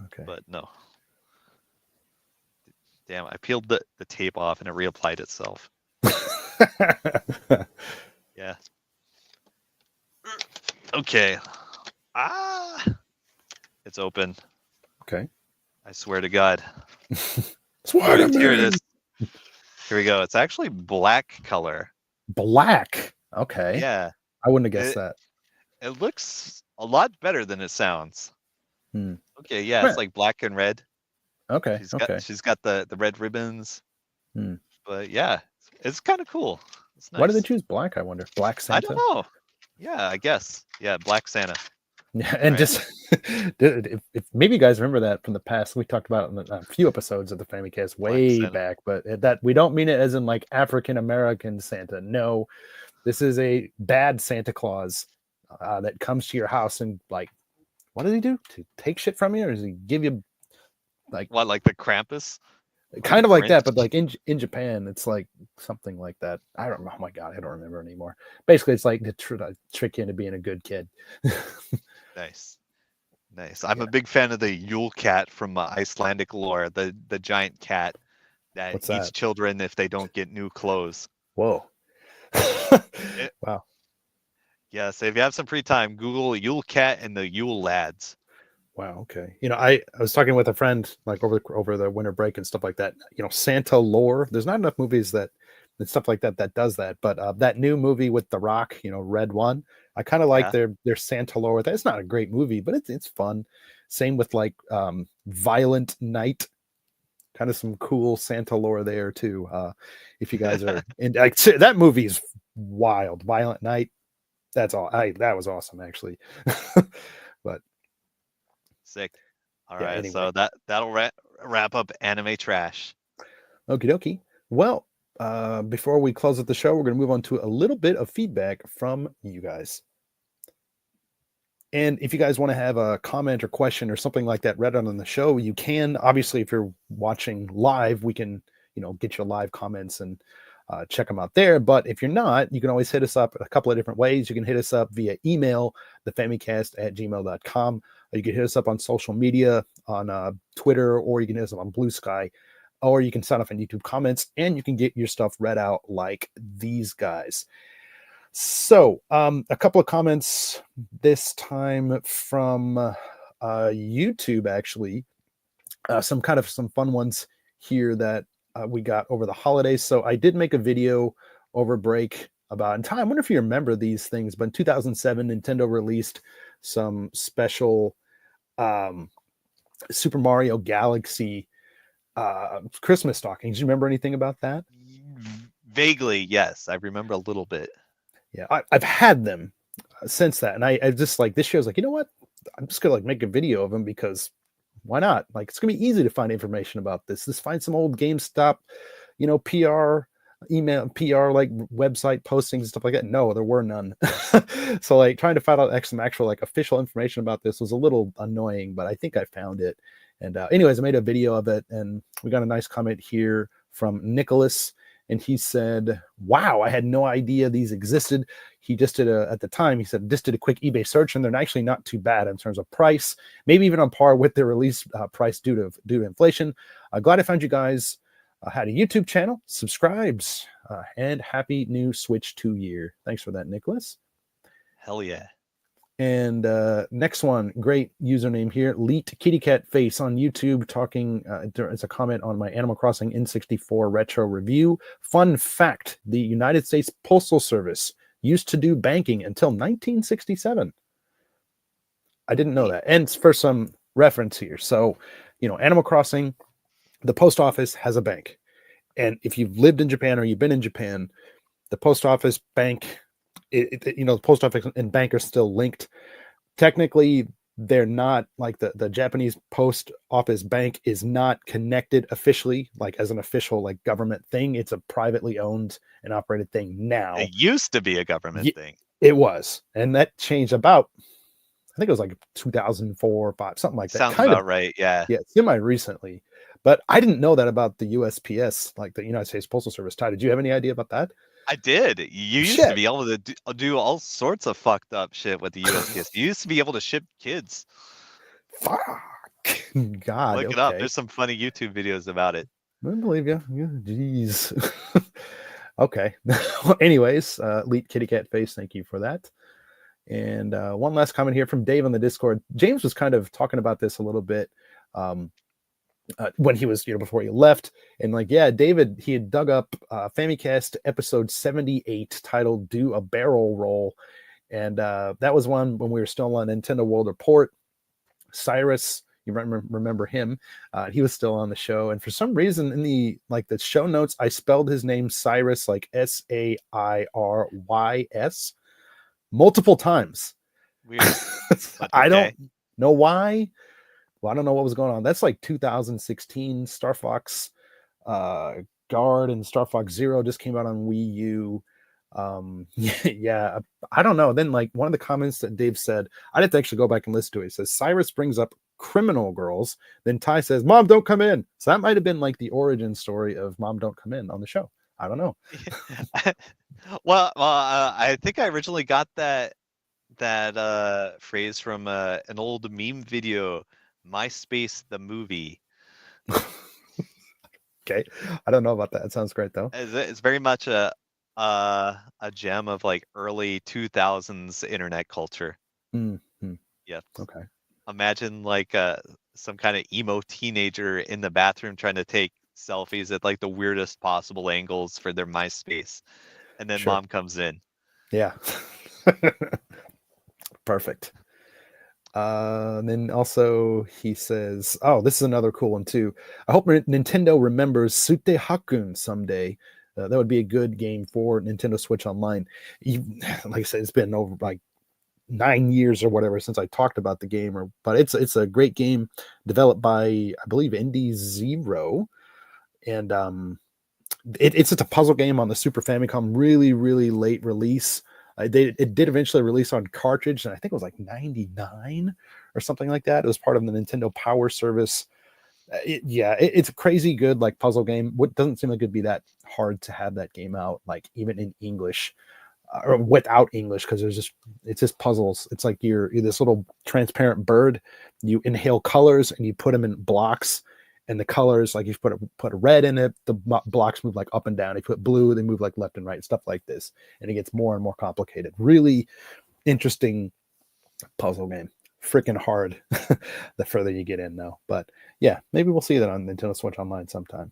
Okay. But no. Damn, I peeled the tape off and it reapplied itself. Yeah. Okay. It's open. Okay. I swear to God. Swear to Here it me. is. Here we go. It's actually black color. Black. Okay. Yeah. I wouldn't have guessed that. It looks a lot better than it sounds. Okay, yeah, Right. it's like black and red. Okay. She's got the red ribbons. But yeah, it's kind of cool. It's nice. Why did they choose black, I wonder? Black Santa? I don't know. Yeah, I guess. Yeah, Black Santa. Yeah, and just if maybe you guys remember that from the past, we talked about it in a few episodes of the Famicast way back, but that we don't mean it as in like African American Santa. No, this is a bad Santa Claus that comes to your house and like, what does he do? To take shit from you, or does he give you like what, like the Krampus? Kind of like that, but like in Japan, it's like something like that. I don't know. Oh my god, I don't remember anymore. Basically, it's like to trick you into being a good kid. Nice. I'm a big fan of the Yule cat from Icelandic lore, the giant cat that eats children if they don't get new clothes. Whoa. Wow. Yeah, so if you have some free time, Google Yule cat and the Yule lads. Wow. Okay. I was talking with a friend like over the winter break and stuff like that. Santa lore. There's not enough movies and stuff like that does that. But that new movie with The Rock, Red One, I kind of like their Santa lore with that. It's not a great movie, but it's fun. Same with like Violent Night. Kind of some cool Santa lore there too. If you guys are, and that movie is wild. Violent Night. That's all. That was awesome, actually. But Sick. All yeah, right, anyway. so that'll wrap up anime trash. Okie dokie. Well, before we close out the show, we're going to move on to a little bit of feedback from you guys. And if you guys want to have a comment or question or something like that read out on the show, you can. Obviously, if you're watching live, we can, get your live comments and check them out there. But if you're not, you can always hit us up a couple of different ways. You can hit us up via email, thefamicast@gmail.com. You can hit us up on social media, on Twitter, or you can hit us up on Bluesky, or you can sign up on YouTube comments, and you can get your stuff read out like these guys. So, a couple of comments this time from YouTube, actually. Some fun ones here that we got over the holidays. So I did make a video over break about in time. I wonder if you remember these things, but in 2007, Nintendo released some special Super Mario Galaxy Christmas stockings. Do you remember anything about that? Vaguely, yes. I remember a little bit. Yeah, I've had them since that, and I just like this year. I was like, you know what? I'm just gonna make a video of them because why not? Like, it's gonna be easy to find information about this. Just find some old GameStop, PR email, PR website postings and stuff like that. No, there were none. So trying to find out some actual official information about this was a little annoying, but I think I found it. And anyways, I made a video of it, and we got a nice comment here from Nicholas. And he said, wow, I had no idea these existed. He just did at the time, he said, just did a quick eBay search, and they're actually not too bad in terms of price, maybe even on par with their release price due to inflation. Glad I found you guys had a YouTube channel, subscribes, and happy new Switch 2 year. Thanks for that, Nicholas. Hell yeah. And next one, great username here, Leet Kitty Cat Face on YouTube, talking it's a comment on my Animal Crossing N64 retro review. Fun fact: the United States Postal Service used to do banking until 1967. I didn't know that. And for some reference here, so Animal Crossing, the post office has a bank, and if you've lived in Japan or you've been in Japan, the post office bank. The post office and bank are still linked. Technically, they're not the Japanese post office bank is not connected officially, as an official government thing. It's a privately owned and operated thing now. It used to be a government thing. It was, and that changed about, I think it was 2004 or 5, something like that. Sounds about right, yeah. Yeah, semi-recently. But I didn't know that about the USPS, the United States Postal Service. Ty, did you have any idea about that? I did. You used to be able to do all sorts of fucked up shit with the USPS. You used to be able to ship kids. Fuck. God. Look it up. There's some funny YouTube videos about it. I believe you. Yeah, jeez. Okay. Anyways, Elite Kitty Cat Face, thank you for that. And one last comment here from Dave on the Discord. James was kind of talking about this a little bit. When he was, before he left, and David, he had dug up Famicast episode 78 titled "Do a Barrel Roll," and that was one when we were still on Nintendo World Report. Cyrus, you remember him? He was still on the show, and for some reason in the the show notes, I spelled his name Cyrus Sairys multiple times. Weird. I don't know why. Well, I don't know what was going on. That's 2016. Star Fox Guard and Star Fox Zero just came out on Wii U. Yeah, I don't know. Then one of the comments that Dave said, I'd have to actually go back and listen to it. He says Cyrus brings up criminal girls. Then Ty says, "Mom, don't come in." So that might have been the origin story of "Mom, don't come in" on the show. I don't know. Well, I think I originally got that phrase from an old meme video. MySpace the movie. Okay, I don't know about that. It sounds great though. It's very much a gem of early 2000s internet culture. Mm-hmm. Yes. Okay. Imagine some kind of emo teenager in the bathroom trying to take selfies at the weirdest possible angles for their MySpace, and then Mom comes in. Yeah. Perfect. And then also he says, oh, this is another cool one too. I hope Nintendo remembers Sute Hakun someday. that would be a good game for Nintendo Switch Online. Like I said, it's been over like 9 years or whatever since I talked about the game, but it's a great game developed by, I believe, Indie Zero, and it's just a puzzle game on the Super Famicom. Really, really late release. It did eventually release on cartridge, and I think it was like 99 or something like that. It was part of the Nintendo Power Service. It's a crazy good like puzzle game. What doesn't seem like it'd be that hard to have that game out, like even in English or without English, because it's just puzzles. It's like you're this little transparent bird. You inhale colors and you put them in blocks, and the colors, like you put a red in it, the blocks move like up and down. You put blue, they move like left and right, stuff like this, and it gets more and more complicated. Really interesting puzzle game. Freaking hard the further you get in though. But yeah, maybe we'll see that on Nintendo Switch Online sometime.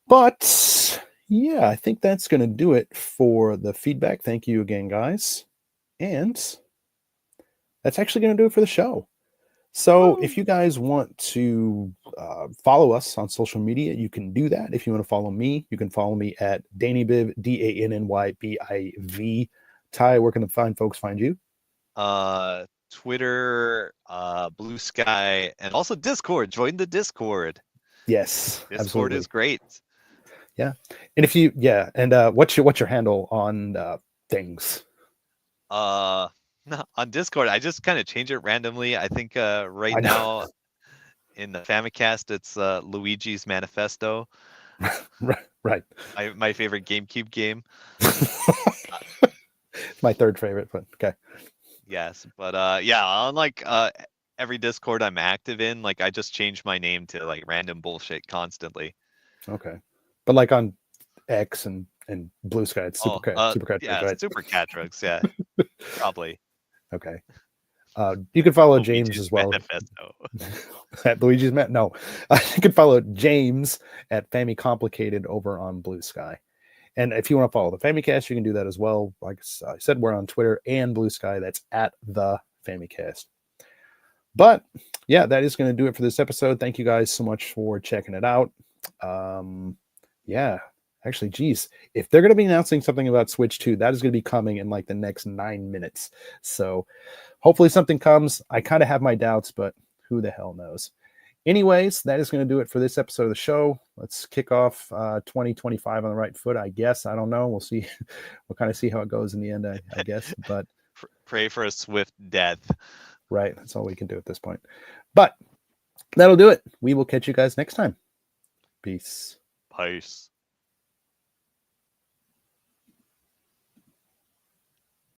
But yeah, I think that's going to do it for the feedback. Thank you again, guys. And that's actually going to do it for the show. So if you guys want to follow us on social media, you can do that. If you want to follow me, you can follow me at DannyBiv, DANNYBIV. Ty, where can the fine folks find you? Twitter, Bluesky, and also Discord. Join the Discord. Yes, Discord absolutely. is great. Yeah, and if you what's your handle on things? On Discord, I just kind of change it randomly. I think right now in the Famicast, it's Luigi's Manifesto. Right. My favorite GameCube game. My third favorite, but okay. Yes, but yeah, on like every Discord I'm active in, like I just change my name to like random bullshit constantly. Okay, but like on X and Bluesky, it's Super Cat yeah, right? Super Cat Drugs, yeah, probably. Okay. You can follow Luigi's James as well. Manifesto. At Luigi's No, you can follow James at Fammy Complicated over on Bluesky. And if you want to follow the Famicast, you can do that as well. Like I said, we're on Twitter and Bluesky. That's at the Famicast. But yeah, that is going to do it for this episode. Thank you guys so much for checking it out. Yeah, actually, geez, if they're going to be announcing something about Switch 2, that is going to be coming in like the next 9 minutes. So hopefully something comes. I kind of have my doubts, but who the hell knows? Anyways, that is going to do it for this episode of the show. Let's kick off 2025 on the right foot, I guess. I don't know. We'll see. We'll kind of see how it goes in the end, I guess. But pray for a swift death. Right. That's all we can do at this point. But that'll do it. We will catch you guys next time. Peace. Peace.